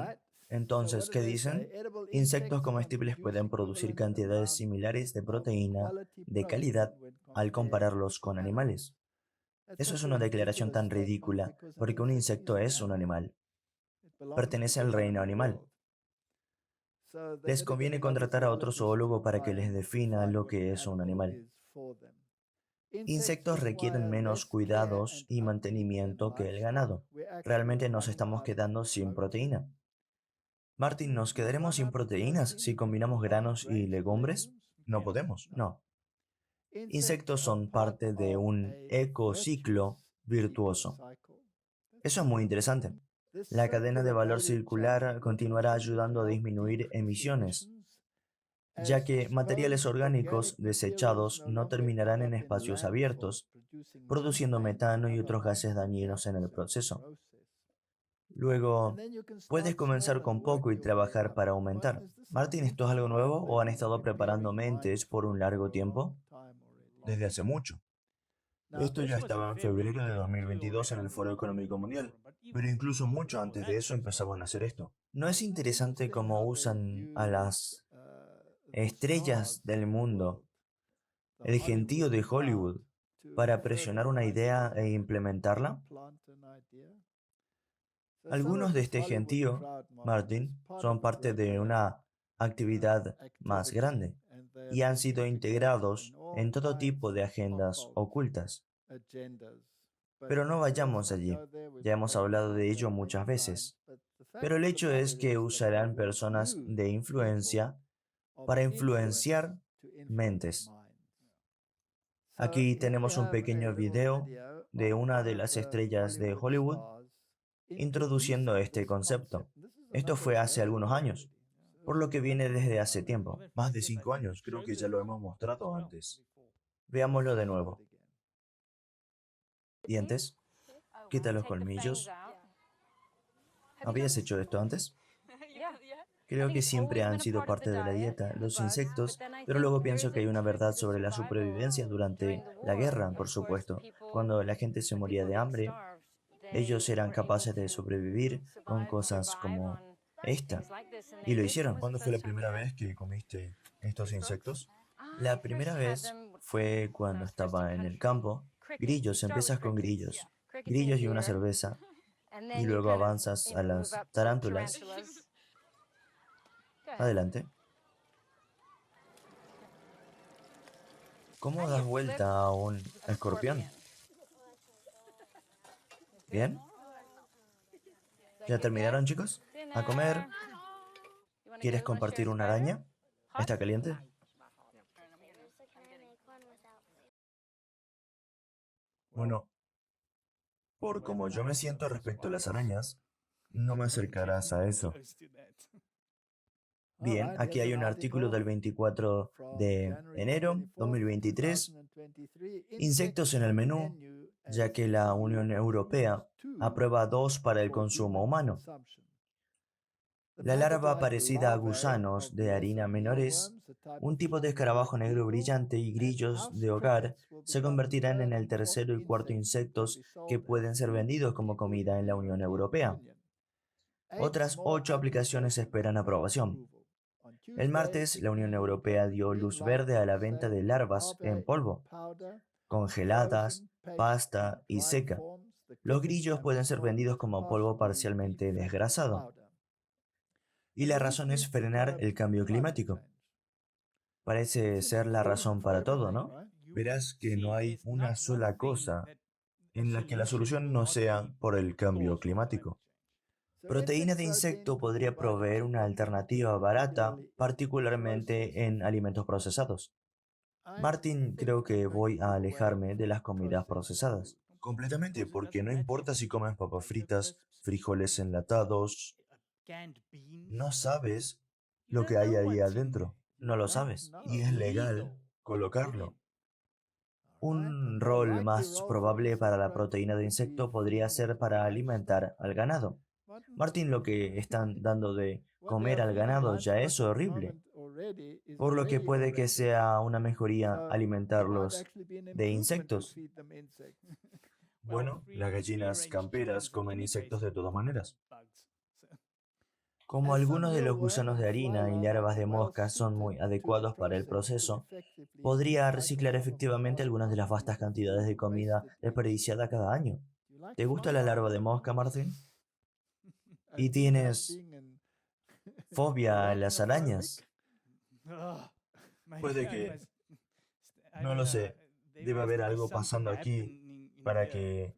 entonces, ¿qué dicen? Insectos comestibles pueden producir cantidades similares de proteína de calidad al compararlos con animales. Eso es una declaración tan ridícula, porque un insecto es un animal. Pertenece al reino animal. Les conviene contratar a otro zoólogo para que les defina lo que es un animal. Insectos requieren menos cuidados y mantenimiento que el ganado. Realmente nos estamos quedando sin proteína. Martin, ¿nos quedaremos sin proteínas si combinamos granos y legumbres? No podemos. No. Insectos son parte de un ecociclo virtuoso. Eso es muy interesante. La cadena de valor circular continuará ayudando a disminuir emisiones, ya que materiales orgánicos desechados no terminarán en espacios abiertos, produciendo metano y otros gases dañinos en el proceso. Luego, puedes comenzar con poco y trabajar para aumentar. Martín, ¿esto es algo nuevo o han estado preparando mentes por un largo tiempo? Desde hace mucho. Esto ya estaba en febrero de 2022 en el Foro Económico Mundial, pero incluso mucho antes de eso empezaban a hacer esto. ¿No es interesante cómo usan a las estrellas del mundo, el gentío de Hollywood, para presionar una idea e implementarla? Algunos de este gentío, Martin, son parte de una actividad más grande y han sido integrados en todo tipo de agendas ocultas. Pero no vayamos allí. Ya hemos hablado de ello muchas veces. Pero el hecho es que usarán personas de influencia para influenciar mentes. Aquí tenemos un pequeño video de una de las estrellas de Hollywood introduciendo este concepto. Esto fue hace algunos años, por lo que viene desde hace tiempo. Más de 5 años, creo que ya lo hemos mostrado antes. Veámoslo de nuevo. Dientes. Quita los colmillos. ¿Habías hecho esto antes? Creo que siempre han sido parte de la dieta, los insectos, pero luego pienso que hay una verdad sobre la supervivencia durante la guerra, por supuesto. Cuando la gente se moría de hambre, ellos eran capaces de sobrevivir con cosas como esta, y lo hicieron. ¿Cuándo fue la primera vez que comiste estos insectos? La primera vez fue cuando estaba en el campo. Grillos, empiezas con grillos. Grillos y una cerveza. Y luego avanzas a las tarántulas. Adelante. ¿Cómo das vuelta a un escorpión? ¿Bien? ¿Ya terminaron, chicos? ¿A comer? ¿Quieres compartir una araña? ¿Está caliente? Bueno, por como yo me siento respecto a las arañas, no me acercarás a eso. Bien, aquí hay un artículo del 24 de enero 2023. Insectos en el menú, ya que la Unión Europea aprueba 2 para el consumo humano. La larva parecida a gusanos de harina menores, un tipo de escarabajo negro brillante y grillos de hogar se convertirán en el tercero y cuarto insectos que pueden ser vendidos como comida en la Unión Europea. Otras 8 aplicaciones esperan aprobación. El martes, la Unión Europea dio luz verde a la venta de larvas en polvo, congeladas, pasta y seca. Los grillos pueden ser vendidos como polvo parcialmente desgrasado. Y la razón es frenar el cambio climático. Parece ser la razón para todo, ¿no? Verás que no hay una sola cosa en la que la solución no sea por el cambio climático. Proteína de insecto podría proveer una alternativa barata, particularmente en alimentos procesados. Martin, creo que voy a alejarme de las comidas procesadas. Completamente, porque no importa si comes papas fritas, frijoles enlatados, no sabes lo que hay ahí adentro. No lo sabes. Y es legal colocarlo. Un rol más probable para la proteína de insecto podría ser para alimentar al ganado. Martin, lo que están dando de comer al ganado ya es horrible, por lo que puede que sea una mejoría alimentarlos de insectos. Bueno, las gallinas camperas comen insectos de todas maneras. Como algunos de los gusanos de harina y larvas de mosca son muy adecuados para el proceso, podría reciclar efectivamente algunas de las vastas cantidades de comida desperdiciada cada año. ¿Te gusta la larva de mosca, Martin? ¿Y tienes fobia a las arañas? Puede que, no lo sé, debe haber algo pasando aquí para que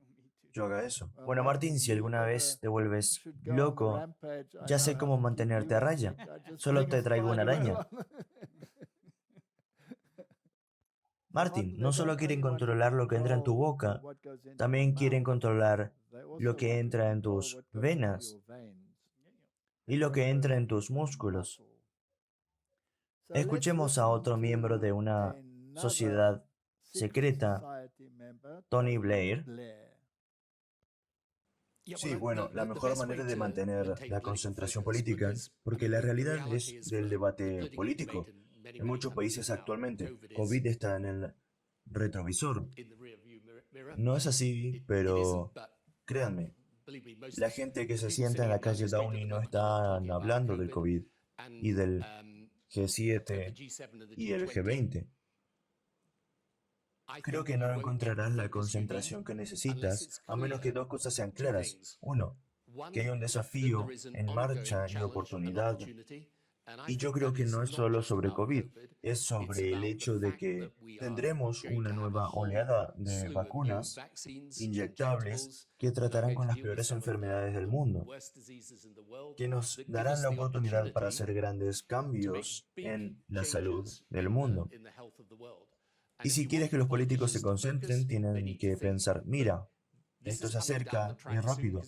yo haga eso. Bueno, Martín, si alguna vez te vuelves loco, ya sé cómo mantenerte a raya. Solo te traigo una araña. Martín, no solo quieren controlar lo que entra en tu boca, también quieren controlar lo que entra en tus venas y lo que entra en tus músculos. Escuchemos a otro miembro de una sociedad secreta, Tony Blair. Sí, bueno, la mejor manera de mantener la concentración política, porque la realidad es del debate político. En muchos países actualmente, COVID está en el retrovisor. No es así, pero créanme, la gente que se sienta en la calle Downey no están hablando del COVID y del G7 y el G20. Creo que no encontrarás la concentración que necesitas a menos que dos cosas sean claras. Uno, que hay un desafío en marcha y oportunidad Y yo creo que no es solo sobre COVID, es sobre el hecho de que tendremos una nueva oleada de vacunas inyectables que tratarán con las peores enfermedades del mundo, que nos darán la oportunidad para hacer grandes cambios en la salud del mundo. Y si quieres que los políticos se concentren, tienen que pensar, mira, esto se acerca y rápido,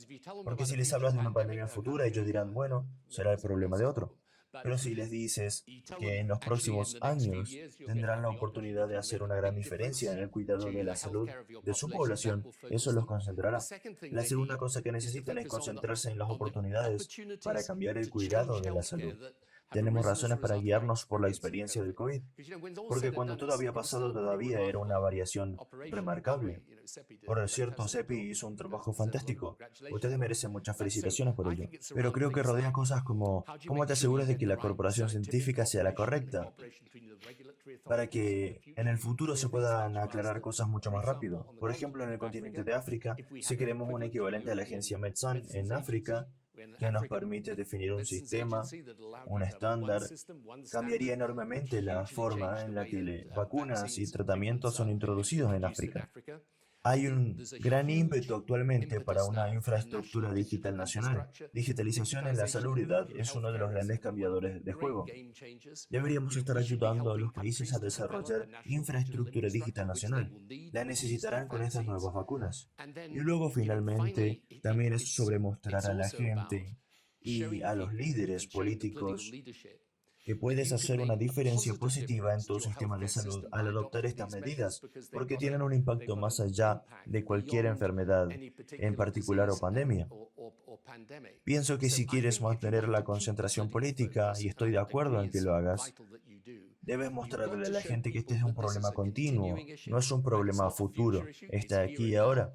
porque si les hablas de una pandemia futura, ellos dirán, bueno, será el problema de otro. Pero si les dices que en los próximos años tendrán la oportunidad de hacer una gran diferencia en el cuidado de la salud de su población, eso los concentrará. La segunda cosa que necesitan es concentrarse en las oportunidades para cambiar el cuidado de la salud. Tenemos razones para guiarnos por la experiencia del COVID, porque cuando todo había pasado todavía era una variación remarcable. Por cierto, CEPI hizo un trabajo fantástico. Ustedes merecen muchas felicitaciones por ello. Pero creo que rodea cosas como ¿cómo te aseguras de que la corporación científica sea la correcta? Para que en el futuro se puedan aclarar cosas mucho más rápido. Por ejemplo, en el continente de África, si queremos un equivalente a la agencia Medsan en África, que nos permite definir un sistema, un estándar, cambiaría enormemente la forma en la que vacunas y tratamientos son introducidos en África. Hay un gran ímpetu actualmente para una infraestructura digital nacional. Digitalización en la salubridad es uno de los grandes cambiadores de juego. Deberíamos estar ayudando a los países a desarrollar infraestructura digital nacional. La necesitarán con estas nuevas vacunas. Y luego, finalmente, también es sobre mostrar a la gente y a los líderes políticos que puedes hacer una diferencia positiva en tu sistema de salud al adoptar estas medidas, porque tienen un impacto más allá de cualquier enfermedad, en particular o pandemia. Pienso que si quieres mantener la concentración política, y estoy de acuerdo en que lo hagas, debes mostrarle a la gente que este es un problema continuo, no es un problema futuro, está aquí y ahora.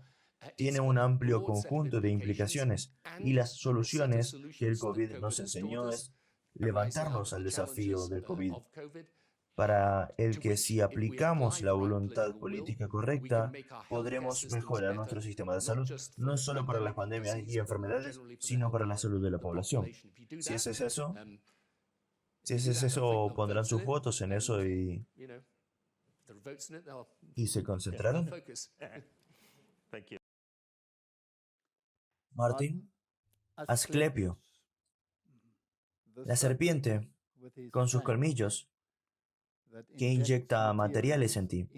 Tiene un amplio conjunto de implicaciones y las soluciones que el COVID nos enseñó es levantarnos al desafío del COVID, para el que si aplicamos la voluntad política correcta, podremos mejorar nuestro sistema de salud, no solo para las pandemias y enfermedades, sino para la salud de la población. Si ese es eso, si ese es eso, pondrán sus votos en eso y se concentrarán. Martín, Asclepio, la serpiente, con sus colmillos, que inyecta materiales en ti.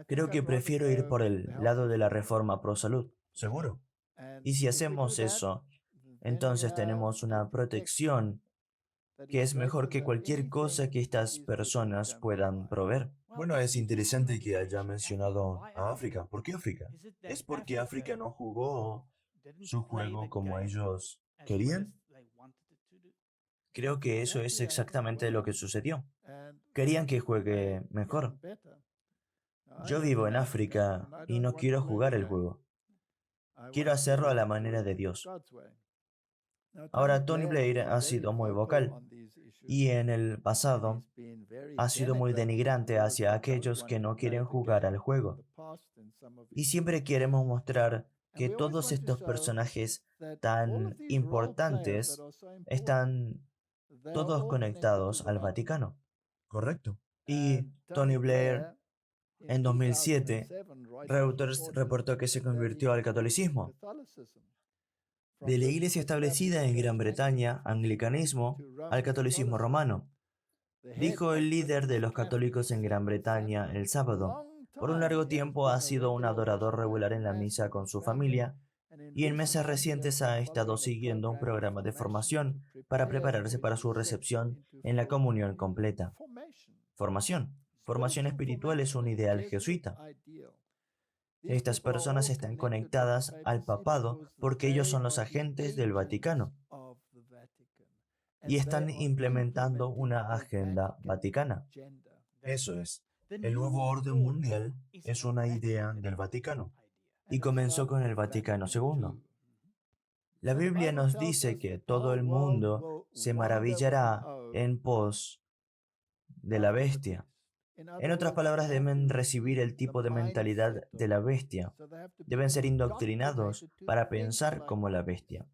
Creo que prefiero ir por el lado de la reforma pro salud. ¿Seguro? Y si hacemos eso, entonces tenemos una protección que es mejor que cualquier cosa que estas personas puedan proveer. Bueno, es interesante que haya mencionado a África. ¿Por qué África? ¿Es porque África no jugó su juego como ellos querían? Creo que eso es exactamente lo que sucedió. Querían que juegue mejor. Yo vivo en África y no quiero jugar el juego. Quiero hacerlo a la manera de Dios. Ahora, Tony Blair ha sido muy vocal y en el pasado ha sido muy denigrante hacia aquellos que no quieren jugar al juego. Y siempre queremos mostrar que todos estos personajes tan importantes están todos conectados al Vaticano. Correcto. Y Tony Blair, en 2007, Reuters reportó que se convirtió al catolicismo. De la iglesia establecida en Gran Bretaña, anglicanismo, al catolicismo romano, dijo el líder de los católicos en Gran Bretaña el sábado. Por un largo tiempo ha sido un adorador regular en la misa con su familia y en meses recientes ha estado siguiendo un programa de formación para prepararse para su recepción en la comunión completa. Formación. Formación espiritual es un ideal jesuita. Estas personas están conectadas al papado porque ellos son los agentes del Vaticano y están implementando una agenda vaticana. Eso es. El nuevo orden mundial es una idea del Vaticano y comenzó con el Vaticano II. La Biblia nos dice que todo el mundo se maravillará en pos de la bestia. En otras palabras, deben recibir el tipo de mentalidad de la bestia. Deben ser indoctrinados para pensar como la bestia.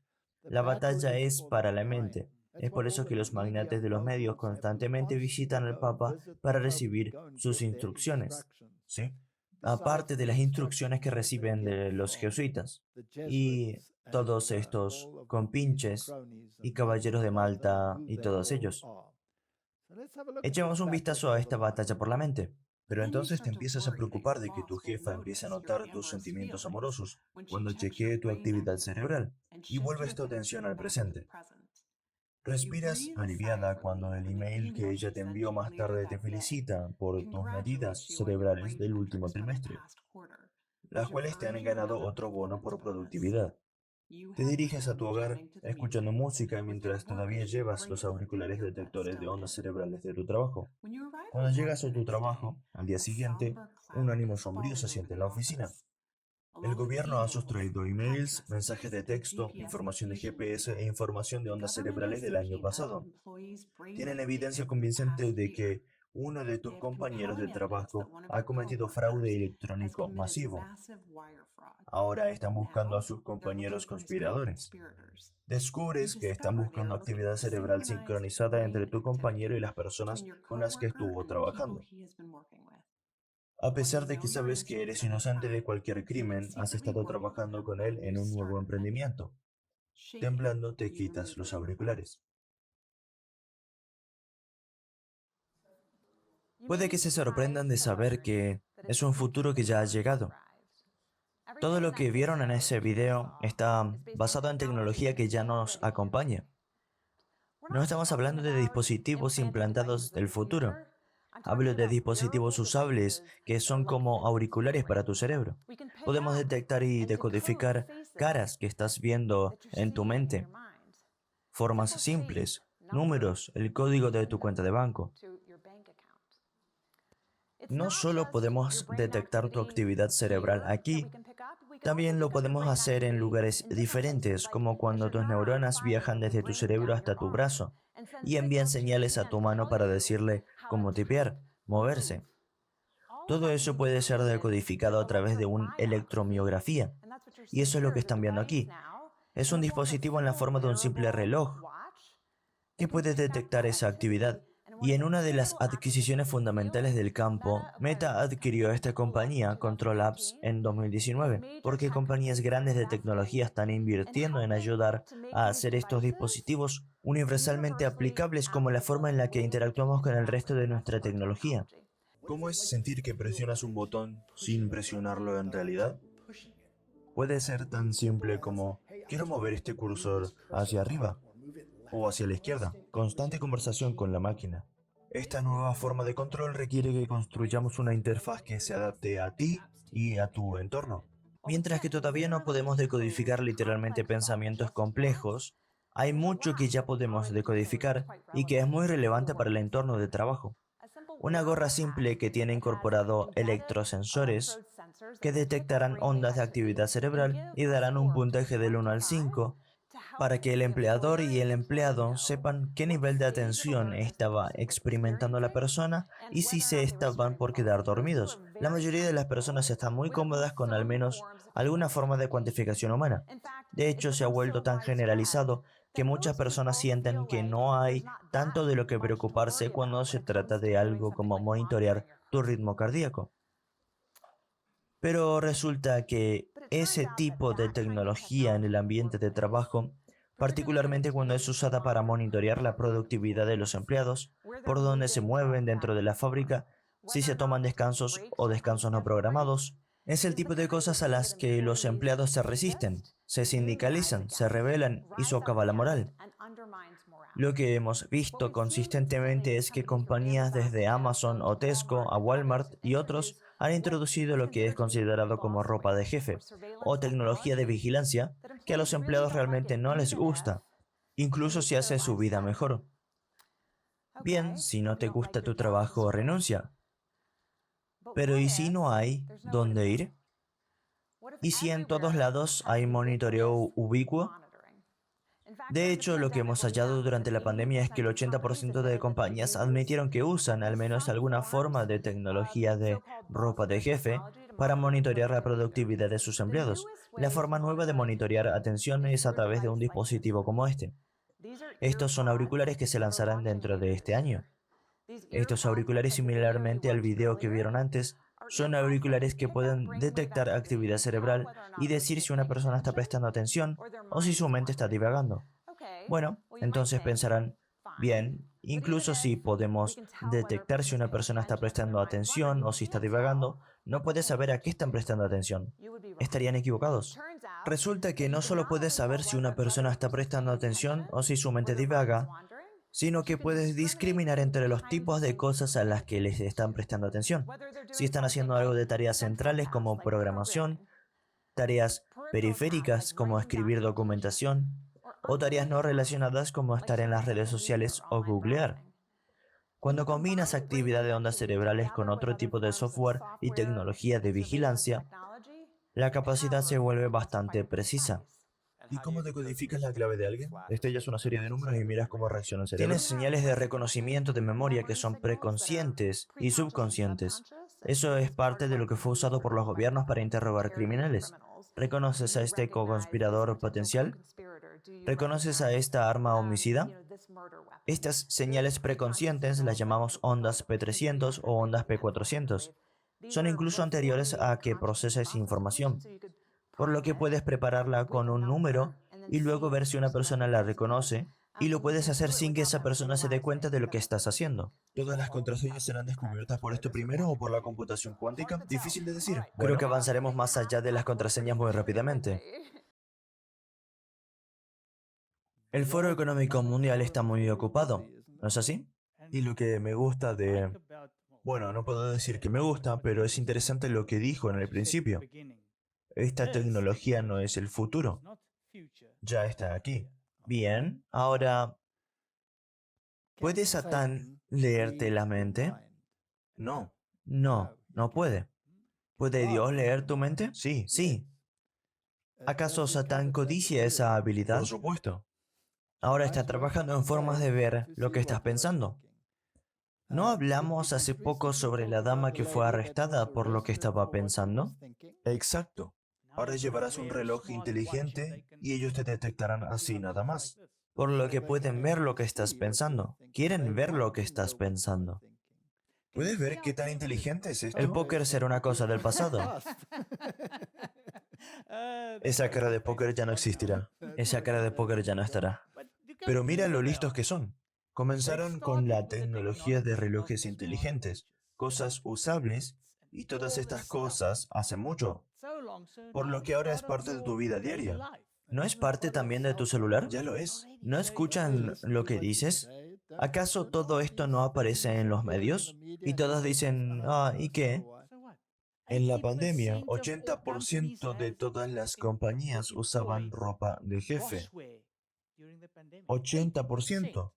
La batalla es para la mente. Es por eso que los magnates de los medios constantemente visitan al Papa para recibir sus instrucciones, ¿Sí? aparte de las instrucciones que reciben de los jesuitas y todos estos compinches y caballeros de Malta y todos ellos. Echemos un vistazo a esta batalla por la mente. Pero entonces te empiezas a preocupar de que tu jefa empiece a notar tus sentimientos amorosos cuando chequee tu actividad cerebral y vuelves tu atención al presente. Respiras aliviada cuando el email que ella te envió más tarde te felicita por tus medidas cerebrales del último trimestre, las cuales te han ganado otro bono por productividad. Te diriges a tu hogar escuchando música mientras todavía llevas los auriculares detectores de ondas cerebrales de tu trabajo. Cuando llegas a tu trabajo, al día siguiente, un ánimo sombrío se siente en la oficina. El gobierno ha sustraído emails, mensajes de texto, información de GPS e información de ondas cerebrales del año pasado. Tienen evidencia convincente de que uno de tus compañeros de trabajo ha cometido fraude electrónico masivo. Ahora están buscando a sus compañeros conspiradores. Descubres que están buscando actividad cerebral sincronizada entre tu compañero y las personas con las que estuvo trabajando. A pesar de que sabes que eres inocente de cualquier crimen, has estado trabajando con él en un nuevo emprendimiento. Temblando, te quitas los auriculares. Puede que se sorprendan de saber que es un futuro que ya ha llegado. Todo lo que vieron en ese video está basado en tecnología que ya nos acompaña. No estamos hablando de dispositivos implantados del futuro. Hablo de dispositivos usables que son como auriculares para tu cerebro. Podemos detectar y decodificar caras que estás viendo en tu mente, formas simples, números, el código de tu cuenta de banco. No solo podemos detectar tu actividad cerebral aquí, también lo podemos hacer en lugares diferentes, como cuando tus neuronas viajan desde tu cerebro hasta tu brazo y envían señales a tu mano para decirle cómo tipear, moverse. Todo eso puede ser decodificado a través de una electromiografía. Y eso es lo que están viendo aquí. Es un dispositivo en la forma de un simple reloj que puede detectar esa actividad. Y en una de las adquisiciones fundamentales del campo, Meta adquirió esta compañía, Control Apps, en 2019, porque compañías grandes de tecnología están invirtiendo en ayudar a hacer estos dispositivos universalmente aplicables como la forma en la que interactuamos con el resto de nuestra tecnología. ¿Cómo es sentir que presionas un botón sin presionarlo en realidad? Puede ser tan simple como, quiero mover este cursor hacia arriba o hacia la izquierda. Constante conversación con la máquina. Esta nueva forma de control requiere que construyamos una interfaz que se adapte a ti y a tu entorno. Mientras que todavía no podemos decodificar literalmente pensamientos complejos, hay mucho que ya podemos decodificar y que es muy relevante para el entorno de trabajo. Una gorra simple que tiene incorporado electrosensores que detectarán ondas de actividad cerebral y darán un puntaje del 1 al 5 para que el empleador y el empleado sepan qué nivel de atención estaba experimentando la persona y si se estaban por quedar dormidos. La mayoría de las personas están muy cómodas con al menos alguna forma de cuantificación humana. De hecho, se ha vuelto tan generalizado que muchas personas sienten que no hay tanto de lo que preocuparse cuando se trata de algo como monitorear tu ritmo cardíaco. Pero resulta que ese tipo de tecnología en el ambiente de trabajo, particularmente cuando es usada para monitorear la productividad de los empleados, por dónde se mueven dentro de la fábrica, si se toman descansos o descansos no programados, es el tipo de cosas a las que los empleados se resisten, se sindicalizan, se rebelan y socava la moral. Lo que hemos visto consistentemente es que compañías desde Amazon o Tesco a Walmart y otros han introducido lo que es considerado como ropa de jefe o tecnología de vigilancia que a los empleados realmente no les gusta, incluso si hace su vida mejor. Bien, si no te gusta tu trabajo, renuncia. Pero ¿y si no hay dónde ir? ¿Y si en todos lados hay monitoreo ubicuo? De hecho, lo que hemos hallado durante la pandemia es que el 80% de compañías admitieron que usan al menos alguna forma de tecnología de ropa de jefe para monitorear la productividad de sus empleados. La forma nueva de monitorear atención es a través de un dispositivo como este. Estos son auriculares que se lanzarán dentro de este año. Estos auriculares, similarmente al video que vieron antes, son auriculares que pueden detectar actividad cerebral y decir si una persona está prestando atención o si su mente está divagando. Bueno, entonces pensarán, bien, incluso si podemos detectar si una persona está prestando atención o si está divagando, no puedes saber a qué están prestando atención. Estarían equivocados. Resulta que no solo puedes saber si una persona está prestando atención o si su mente divaga, sino que puedes discriminar entre los tipos de cosas a las que les están prestando atención. Si están haciendo algo de tareas centrales como programación, tareas periféricas como escribir documentación, o tareas no relacionadas como estar en las redes sociales o googlear. Cuando combinas actividad de ondas cerebrales con otro tipo de software y tecnología de vigilancia, la capacidad se vuelve bastante precisa. ¿Y cómo decodificas la clave de alguien? Estrellas una serie de números y miras cómo reacciona el cerebro. Tienes señales de reconocimiento de memoria que son preconscientes y subconscientes. Eso es parte de lo que fue usado por los gobiernos para interrogar criminales. ¿Reconoces a este co-conspirador potencial? ¿Reconoces a esta arma homicida? Estas señales preconscientes las llamamos ondas P300 o ondas P400. Son incluso anteriores a que proceses información, por lo que puedes prepararla con un número y luego ver si una persona la reconoce, y lo puedes hacer sin que esa persona se dé cuenta de lo que estás haciendo. ¿Todas las contraseñas serán descubiertas por esto primero o por la computación cuántica? Difícil de decir. Creo que avanzaremos más allá de las contraseñas muy rápidamente. El Foro Económico Mundial está muy ocupado, ¿no es así? Y lo que me gusta de... Bueno, no puedo decir que me gusta, pero es interesante lo que dijo en el principio. Esta tecnología no es el futuro. Ya está aquí. Bien, ahora, ¿puede Satán leerte la mente? No. No, no puede. ¿Puede Dios leer tu mente? Sí. Sí. ¿Acaso Satán codicia esa habilidad? Por supuesto. Ahora está trabajando en formas de ver lo que estás pensando. ¿No hablamos hace poco sobre la dama que fue arrestada por lo que estaba pensando? Exacto. Ahora llevarás un reloj inteligente y ellos te detectarán así nada más. Por lo que pueden ver lo que estás pensando. Quieren ver lo que estás pensando. ¿Puedes ver qué tan inteligente es esto? El póker será una cosa del pasado. Esa cara de póker ya no existirá. Esa cara de póker ya no estará. Pero mira lo listos que son. Comenzaron con la tecnología de relojes inteligentes, cosas usables, y todas estas cosas hace mucho, por lo que ahora es parte de tu vida diaria. ¿No es parte también de tu celular? Ya lo es. ¿No escuchan lo que dices? ¿Acaso todo esto no aparece en los medios? Y todos dicen, ¿y qué? En la pandemia, 80% de todas las compañías usaban ropa de jefe. 80%.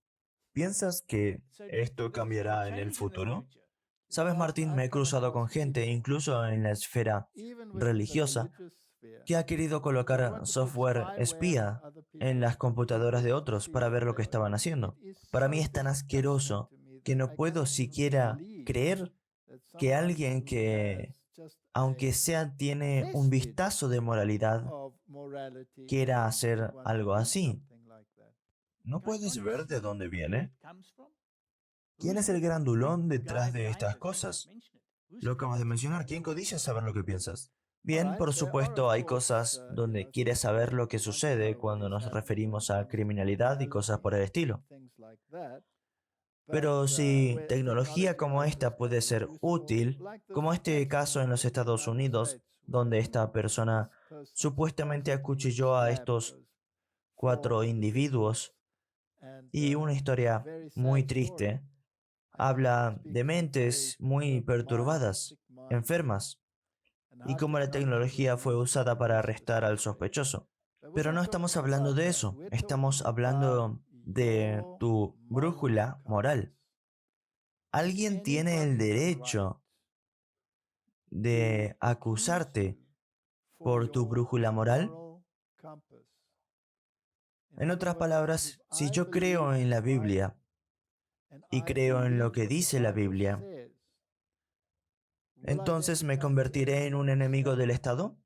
¿Piensas que esto cambiará en el futuro? Sabes, Martín, me he cruzado con gente, incluso en la esfera religiosa, que ha querido colocar software espía en las computadoras de otros para ver lo que estaban haciendo. Para mí es tan asqueroso que no puedo siquiera creer que alguien que, aunque sea tiene un vistazo de moralidad, quiera hacer algo así. ¿No puedes ver de dónde viene? ¿Quién es el grandulón detrás de estas cosas? Lo acabas de mencionar. ¿Quién codicia saber lo que piensas? Bien, por supuesto, hay cosas donde quieres saber lo que sucede cuando nos referimos a criminalidad y cosas por el estilo. Pero si tecnología como esta puede ser útil, como este caso en los Estados Unidos, donde esta persona supuestamente acuchilló a estos 4 individuos, y una historia muy triste, habla de mentes muy perturbadas, enfermas, y cómo la tecnología fue usada para arrestar al sospechoso. Pero no estamos hablando de eso, estamos hablando de tu brújula moral. Alguien tiene el derecho de acusarte por tu brújula moral. En otras palabras, si yo creo en la Biblia y creo en lo que dice la Biblia, entonces ¿me convertiré en un enemigo del Estado?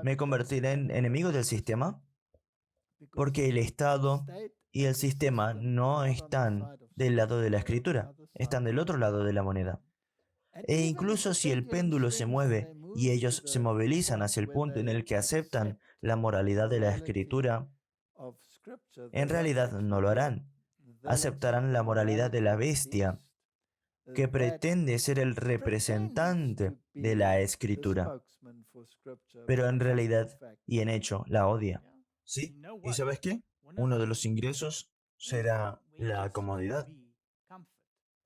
¿Me convertiré en enemigo del sistema? Porque el Estado y el sistema no están del lado de la escritura, están del otro lado de la moneda. E incluso si el péndulo se mueve y ellos se movilizan hacia el punto en el que aceptan la moralidad de la escritura, en realidad no lo harán. Aceptarán la moralidad de la bestia, que pretende ser el representante de la escritura, pero en realidad y en hecho la odia. Sí, ¿y sabes qué? Uno de los ingresos será la comodidad,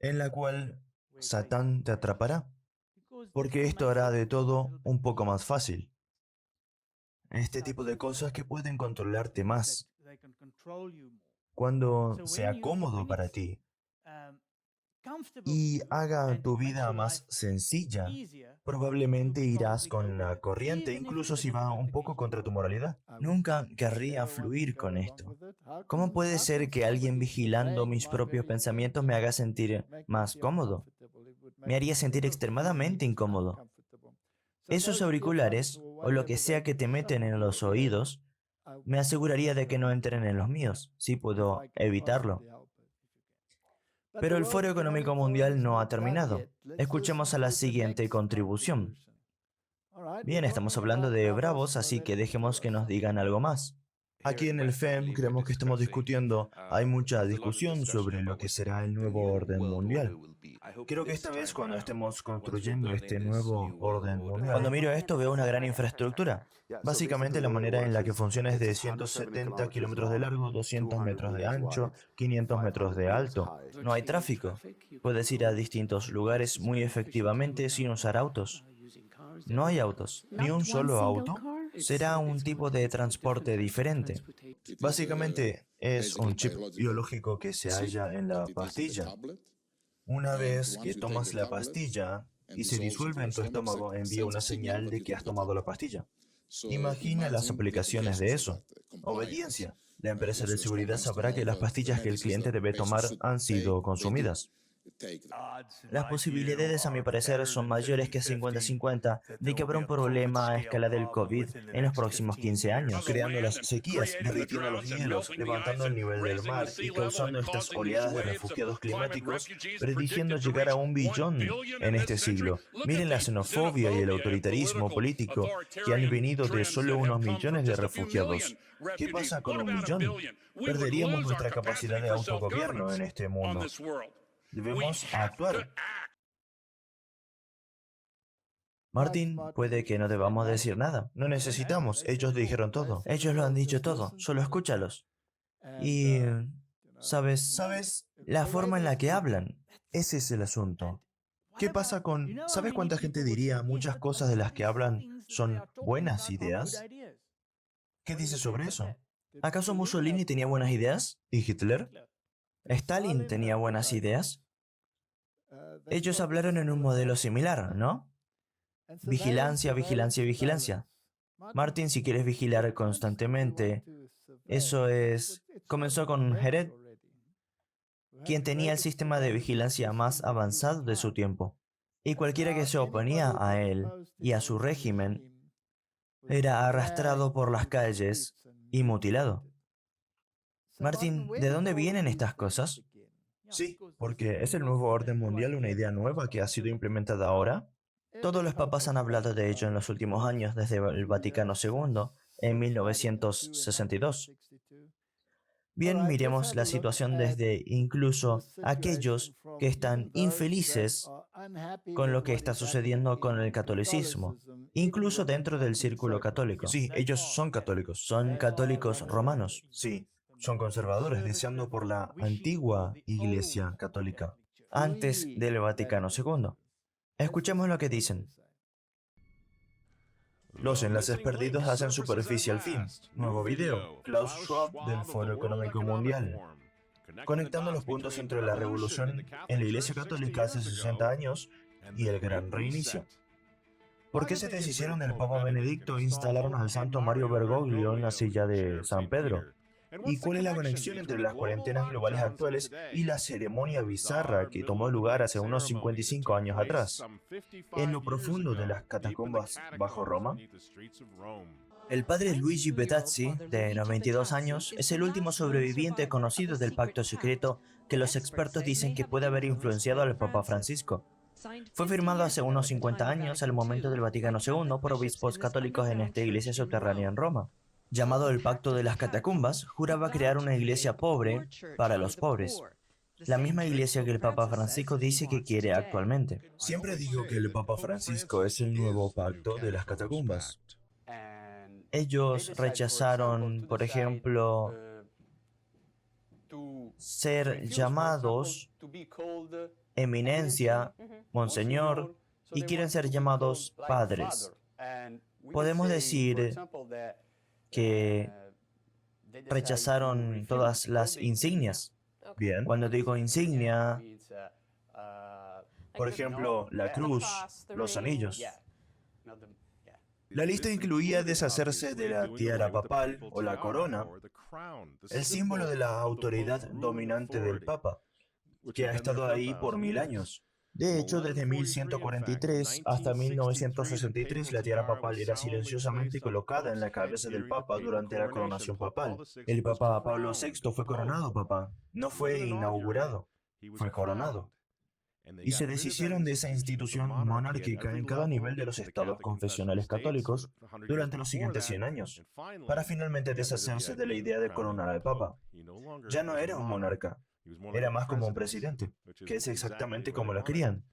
en la cual Satán te atrapará, porque esto hará de todo un poco más fácil. Este tipo de cosas que pueden controlarte más. Cuando sea cómodo para ti y haga tu vida más sencilla, probablemente irás con la corriente, incluso si va un poco contra tu moralidad. Nunca querría fluir con esto. ¿Cómo puede ser que alguien vigilando mis propios pensamientos me haga sentir más cómodo? Me haría sentir extremadamente incómodo. Esos auriculares, o lo que sea que te meten en los oídos, me aseguraría de que no entren en los míos, si puedo evitarlo. Pero el Foro Económico Mundial no ha terminado. Escuchemos a la siguiente contribución. Bien, estamos hablando de bravos, así que dejemos que nos digan algo más. Aquí en el FEM creemos que estamos discutiendo, hay mucha discusión sobre lo que será el nuevo orden mundial. Creo que esta vez cuando estemos construyendo este nuevo orden Cuando mundial, miro esto veo una gran infraestructura. básicamente la manera en la que funciona es de 170 kilómetros de largo, 200 metros de ancho, 500 metros de alto. No hay tráfico. Puedes ir a distintos lugares muy efectivamente sin usar autos. No hay autos. ni un solo auto. Será un tipo de transporte diferente. Básicamente es un chip biológico que se halla en la pastilla. Una vez que tomas la pastilla y se disuelve en tu estómago, envía una señal de que has tomado la pastilla. Imagina las aplicaciones de eso. Obediencia. La empresa de seguridad sabrá que las pastillas que el cliente debe tomar han sido consumidas. Las posibilidades, a mi parecer, son mayores que 50-50 de que habrá un problema a escala del COVID en los próximos 15 años. Creando las sequías, derritiendo los hielos, levantando el nivel del mar y causando estas oleadas de refugiados climáticos, prediciendo llegar a 1 billón en este siglo. Miren la xenofobia y el autoritarismo político que han venido de solo unos millones de refugiados. ¿Qué pasa con 1 millón? Perderíamos nuestra capacidad de autogobierno en este mundo. Debemos actuar. Martín, puede que no debamos decir nada. No necesitamos, ellos dijeron todo. Ellos lo han dicho todo, solo escúchalos. Y, ¿sabes? La forma en la que hablan. Ese es el asunto. ¿Qué pasa con... ¿Sabes cuánta gente diría muchas cosas de las que hablan son buenas ideas? ¿Qué dices sobre eso? ¿Acaso Mussolini tenía buenas ideas? ¿Y Hitler? ¿Stalin tenía buenas ideas? Ellos hablaron en un modelo similar, ¿no? Vigilancia, vigilancia, vigilancia. Martin, si quieres vigilar constantemente, eso es... Comenzó con Herod, quien tenía el sistema de vigilancia más avanzado de su tiempo. Y cualquiera que se oponía a él y a su régimen era arrastrado por las calles y mutilado. Martin, ¿de dónde vienen estas cosas? Sí, porque es el nuevo orden mundial una idea nueva que ha sido implementada ahora. Todos los papas han hablado de ello en los últimos años, desde el Vaticano II, en 1962. Bien, miremos la situación desde incluso aquellos que están infelices con lo que está sucediendo con el catolicismo, incluso dentro del círculo católico. Sí, ellos son católicos. Son católicos romanos. Sí, son conservadores, deseando por la antigua Iglesia Católica. Antes del Vaticano II. Escuchemos lo que dicen. Los enlaces perdidos hacen superficie al fin. Nuevo video. Klaus Schwab del Foro Económico Mundial. Conectando los puntos entre la revolución en la Iglesia Católica hace 60 años y el gran reinicio. ¿Por qué se deshicieron del Papa Benedicto e instalaron al santo Mario Bergoglio en la silla de San Pedro? ¿Y cuál es la conexión entre las cuarentenas globales actuales y la ceremonia bizarra que tomó lugar hace unos 55 años atrás, en lo profundo de las catacumbas bajo Roma? El padre Luigi Betazzi, de 92 años, es el último sobreviviente conocido del pacto secreto que los expertos dicen que puede haber influenciado al Papa Francisco. Fue firmado hace unos 50 años al momento del Vaticano II por obispos católicos en esta iglesia subterránea en Roma. Llamado el Pacto de las Catacumbas, juraba crear una iglesia pobre para los pobres, la misma iglesia que el Papa Francisco dice que quiere actualmente. Siempre digo que el Papa Francisco es el nuevo pacto de las catacumbas. Ellos rechazaron, por ejemplo, ser llamados eminencia, monseñor, y quieren ser llamados padres. Podemos decir que rechazaron todas las insignias. Bien. Cuando digo insignia, Por ejemplo, la cruz, los anillos. La lista incluía deshacerse de la tiara papal o la corona, el símbolo de la autoridad dominante del Papa, que ha estado ahí por 1000 años. De hecho, desde 1143 hasta 1963, la tiara papal era silenciosamente colocada en la cabeza del Papa durante la coronación papal. El Papa Pablo VI fue coronado Papa, no fue inaugurado, fue coronado. Y se deshicieron de esa institución monárquica en cada nivel de los estados confesionales católicos durante los siguientes 100 años, para finalmente deshacerse de la idea de coronar al Papa. Ya no era un monarca, era más como un presidente, que es exactamente como lo querían.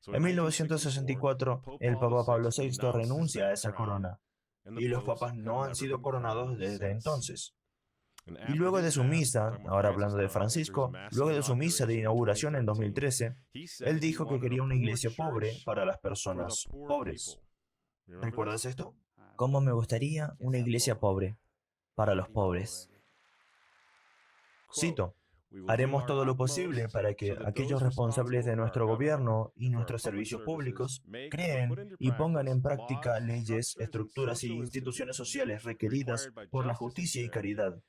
En 1964, el Papa Pablo VI renuncia a esa corona, y los papas no han sido coronados desde entonces. Y luego de su misa, ahora hablando de Francisco, luego de su misa de inauguración en 2013, él dijo que quería una iglesia pobre para las personas pobres. ¿Recuerdas esto? ¿Cómo me gustaría una iglesia pobre para los pobres? Cito. Haremos todo lo posible para que aquellos responsables de nuestro gobierno y nuestros servicios públicos creen y pongan en práctica leyes, estructuras y instituciones sociales requeridas por la justicia y caridad,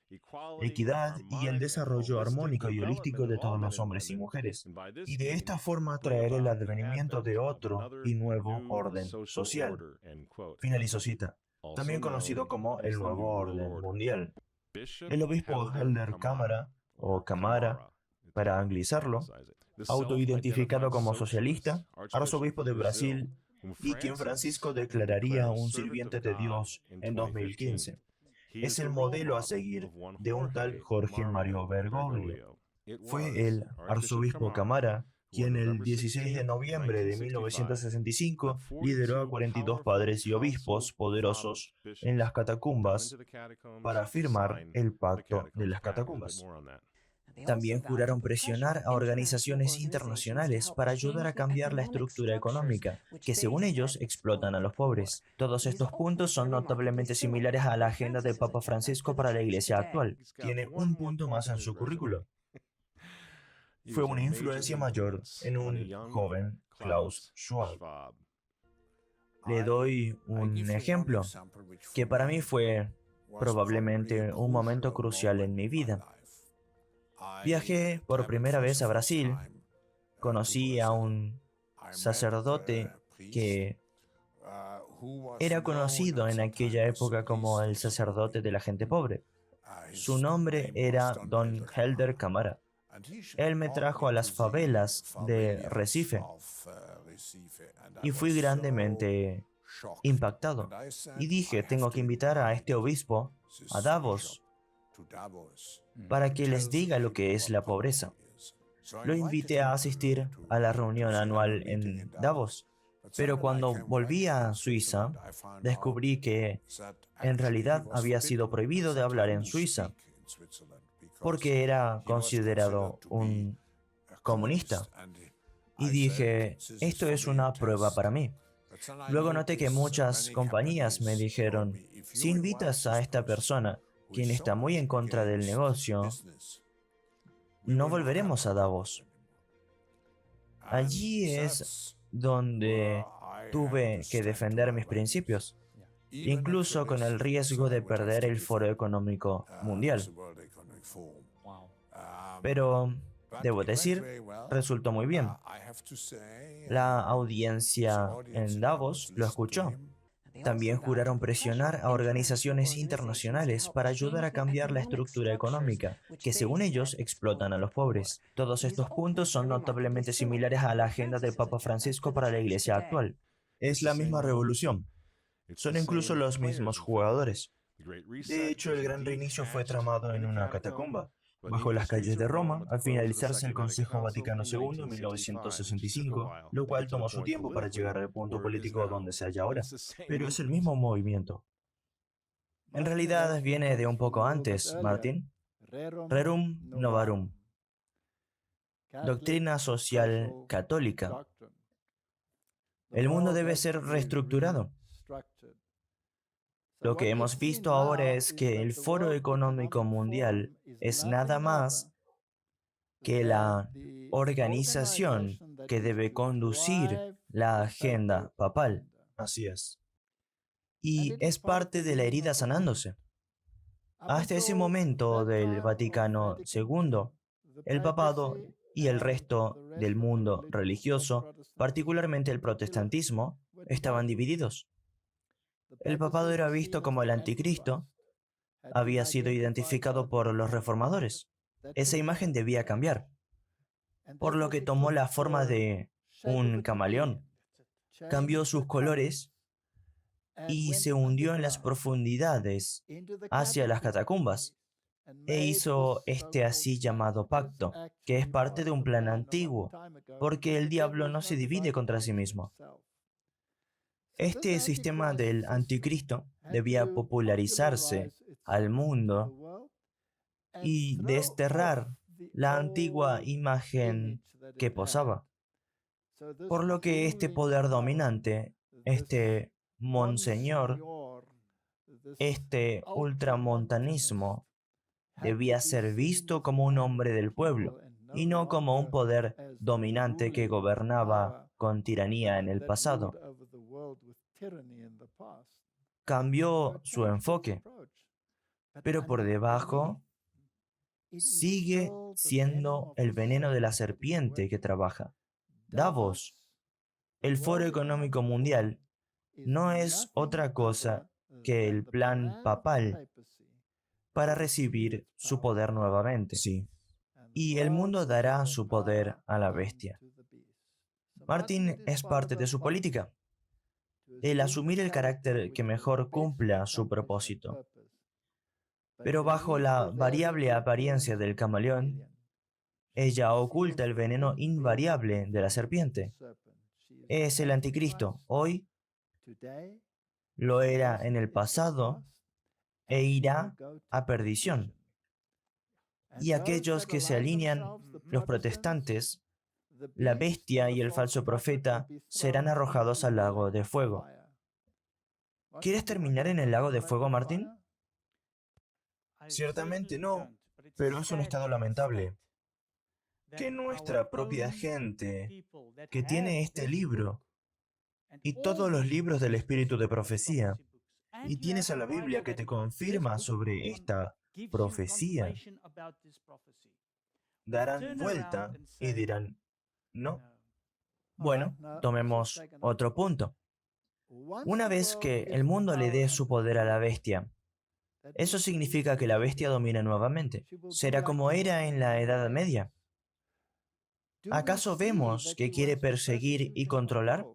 equidad y el desarrollo armónico y holístico de todos los hombres y mujeres, y de esta forma traer el advenimiento de otro y nuevo orden social. Finalizó cita. También conocido como el nuevo orden mundial. El obispo Helder Cámara o Camara, para anglizarlo, autoidentificado como socialista, arzobispo de Brasil, y quien Francisco declararía un sirviente de Dios en 2015. Es el modelo a seguir de un tal Jorge Mario Bergoglio. Fue el arzobispo Camara quien el 16 de noviembre de 1965 lideró a 42 padres y obispos poderosos en las catacumbas para firmar el Pacto de las Catacumbas. También juraron presionar a organizaciones internacionales para ayudar a cambiar la estructura económica, que según ellos explotan a los pobres. Todos estos puntos son notablemente similares a la agenda del Papa Francisco para la Iglesia actual. Tiene un punto más en su currículo. Fue una influencia mayor en un joven Klaus Schwab. Le doy un ejemplo, que para mí fue probablemente un momento crucial en mi vida. Viajé por primera vez a Brasil, conocí a un sacerdote que era conocido en aquella época como el sacerdote de la gente pobre. Su nombre era Don Helder Camara. Él me trajo a las favelas de Recife y fui grandemente impactado. Y dije, tengo que invitar a este obispo a Davos para que les diga lo que es la pobreza. Lo invité a asistir a la reunión anual en Davos, pero cuando volví a Suiza, descubrí que en realidad había sido prohibido de hablar en Suiza, porque era considerado un comunista. Y dije, esto es una prueba para mí. Luego noté que muchas compañías me dijeron, si invitas a esta persona, quien está muy en contra del negocio, no volveremos a Davos. Allí es donde tuve que defender mis principios, incluso con el riesgo de perder el Foro Económico Mundial. Pero, debo decir, resultó muy bien. La audiencia en Davos lo escuchó También juraron presionar a organizaciones internacionales para ayudar a cambiar la estructura económica, que según ellos explotan a los pobres. Todos estos puntos son notablemente similares a la agenda del Papa Francisco para la Iglesia actual. Es la misma revolución. Son incluso los mismos jugadores. De hecho, el gran reinicio fue tramado en una catacumba, bajo las calles de Roma, al finalizarse el Consejo Vaticano II en 1965, lo cual tomó su tiempo para llegar al punto político donde se halla ahora. Pero es el mismo movimiento. En realidad viene de un poco antes, Martin. Rerum Novarum. Doctrina social católica. El mundo debe ser reestructurado. Lo que hemos visto ahora es que el Foro Económico Mundial es nada más que la organización que debe conducir la agenda papal. Así es. Y es parte de la herida sanándose. Hasta ese momento del Vaticano II, el papado y el resto del mundo religioso, particularmente el protestantismo, estaban divididos. El papado era visto como el anticristo, había sido identificado por los reformadores. Esa imagen debía cambiar, por lo que tomó la forma de un camaleón. Cambió sus colores y se hundió en las profundidades hacia las catacumbas e hizo este así llamado pacto, que es parte de un plan antiguo, porque el diablo no se divide contra sí mismo. Este sistema del anticristo debía popularizarse al mundo y desterrar la antigua imagen que posaba. Por lo que este poder dominante, este monseñor, este ultramontanismo, debía ser visto como un hombre del pueblo y no como un poder dominante que gobernaba con tiranía en el pasado. Cambió su enfoque, pero por debajo sigue siendo el veneno de la serpiente que trabaja. Davos, el Foro Económico Mundial, no es otra cosa que el plan papal para recibir su poder nuevamente. Sí. Y el mundo dará su poder a la bestia. Martin es parte de su política. El asumir el carácter que mejor cumpla su propósito. Pero bajo la variable apariencia del camaleón, ella oculta el veneno invariable de la serpiente. Es el anticristo hoy, lo era en el pasado e irá a perdición. Y aquellos que se alinean, los protestantes, la bestia y el falso profeta, serán arrojados al lago de fuego. ¿Quieres terminar en el lago de fuego, Martín? Ciertamente no, pero es un estado lamentable. Que nuestra propia gente, que tiene este libro, y todos los libros del espíritu de profecía, y tienes a la Biblia que te confirma sobre esta profecía, darán vuelta y dirán, no. Bueno, tomemos otro punto. Una vez que el mundo le dé su poder a la bestia, eso significa que la bestia domina nuevamente. Será como era en la Edad Media. ¿Acaso vemos que quiere perseguir y controlar?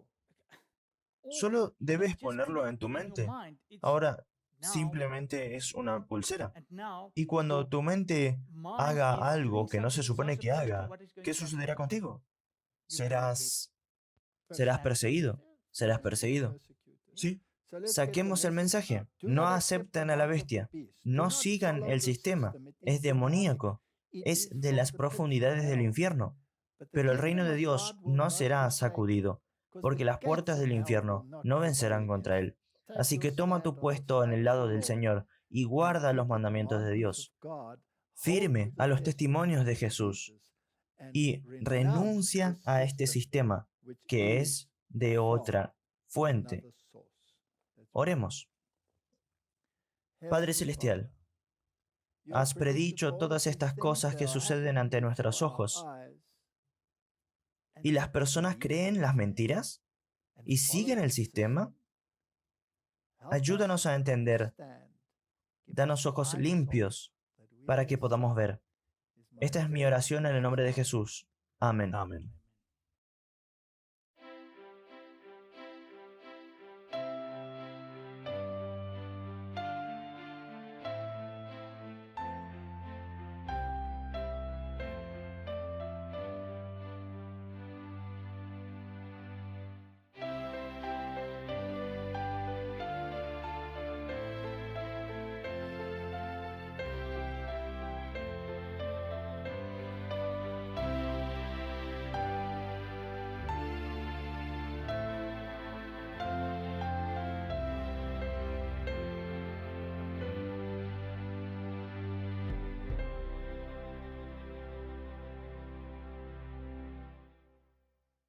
Solo debes ponerlo en tu mente. Ahora, simplemente es una pulsera. Y cuando tu mente haga algo que no se supone que haga, ¿qué sucederá contigo? Serás Serás perseguido. Sí, Saquemos el mensaje. No acepten a la bestia. No sigan el sistema. Es demoníaco. Es de las profundidades del infierno. Pero el reino de Dios no será sacudido, porque las puertas del infierno no vencerán contra él. Así que toma tu puesto en el lado del Señor y guarda los mandamientos de Dios. Firme a los testimonios de Jesús y renuncia a este sistema que es de otra fuente. Oremos. Padre Celestial, has predicho todas estas cosas que suceden ante nuestros ojos. ¿Y las personas creen las mentiras? ¿Y siguen el sistema? Ayúdanos a entender. Danos ojos limpios para que podamos ver. Esta es mi oración en el nombre de Jesús. Amén. Amén.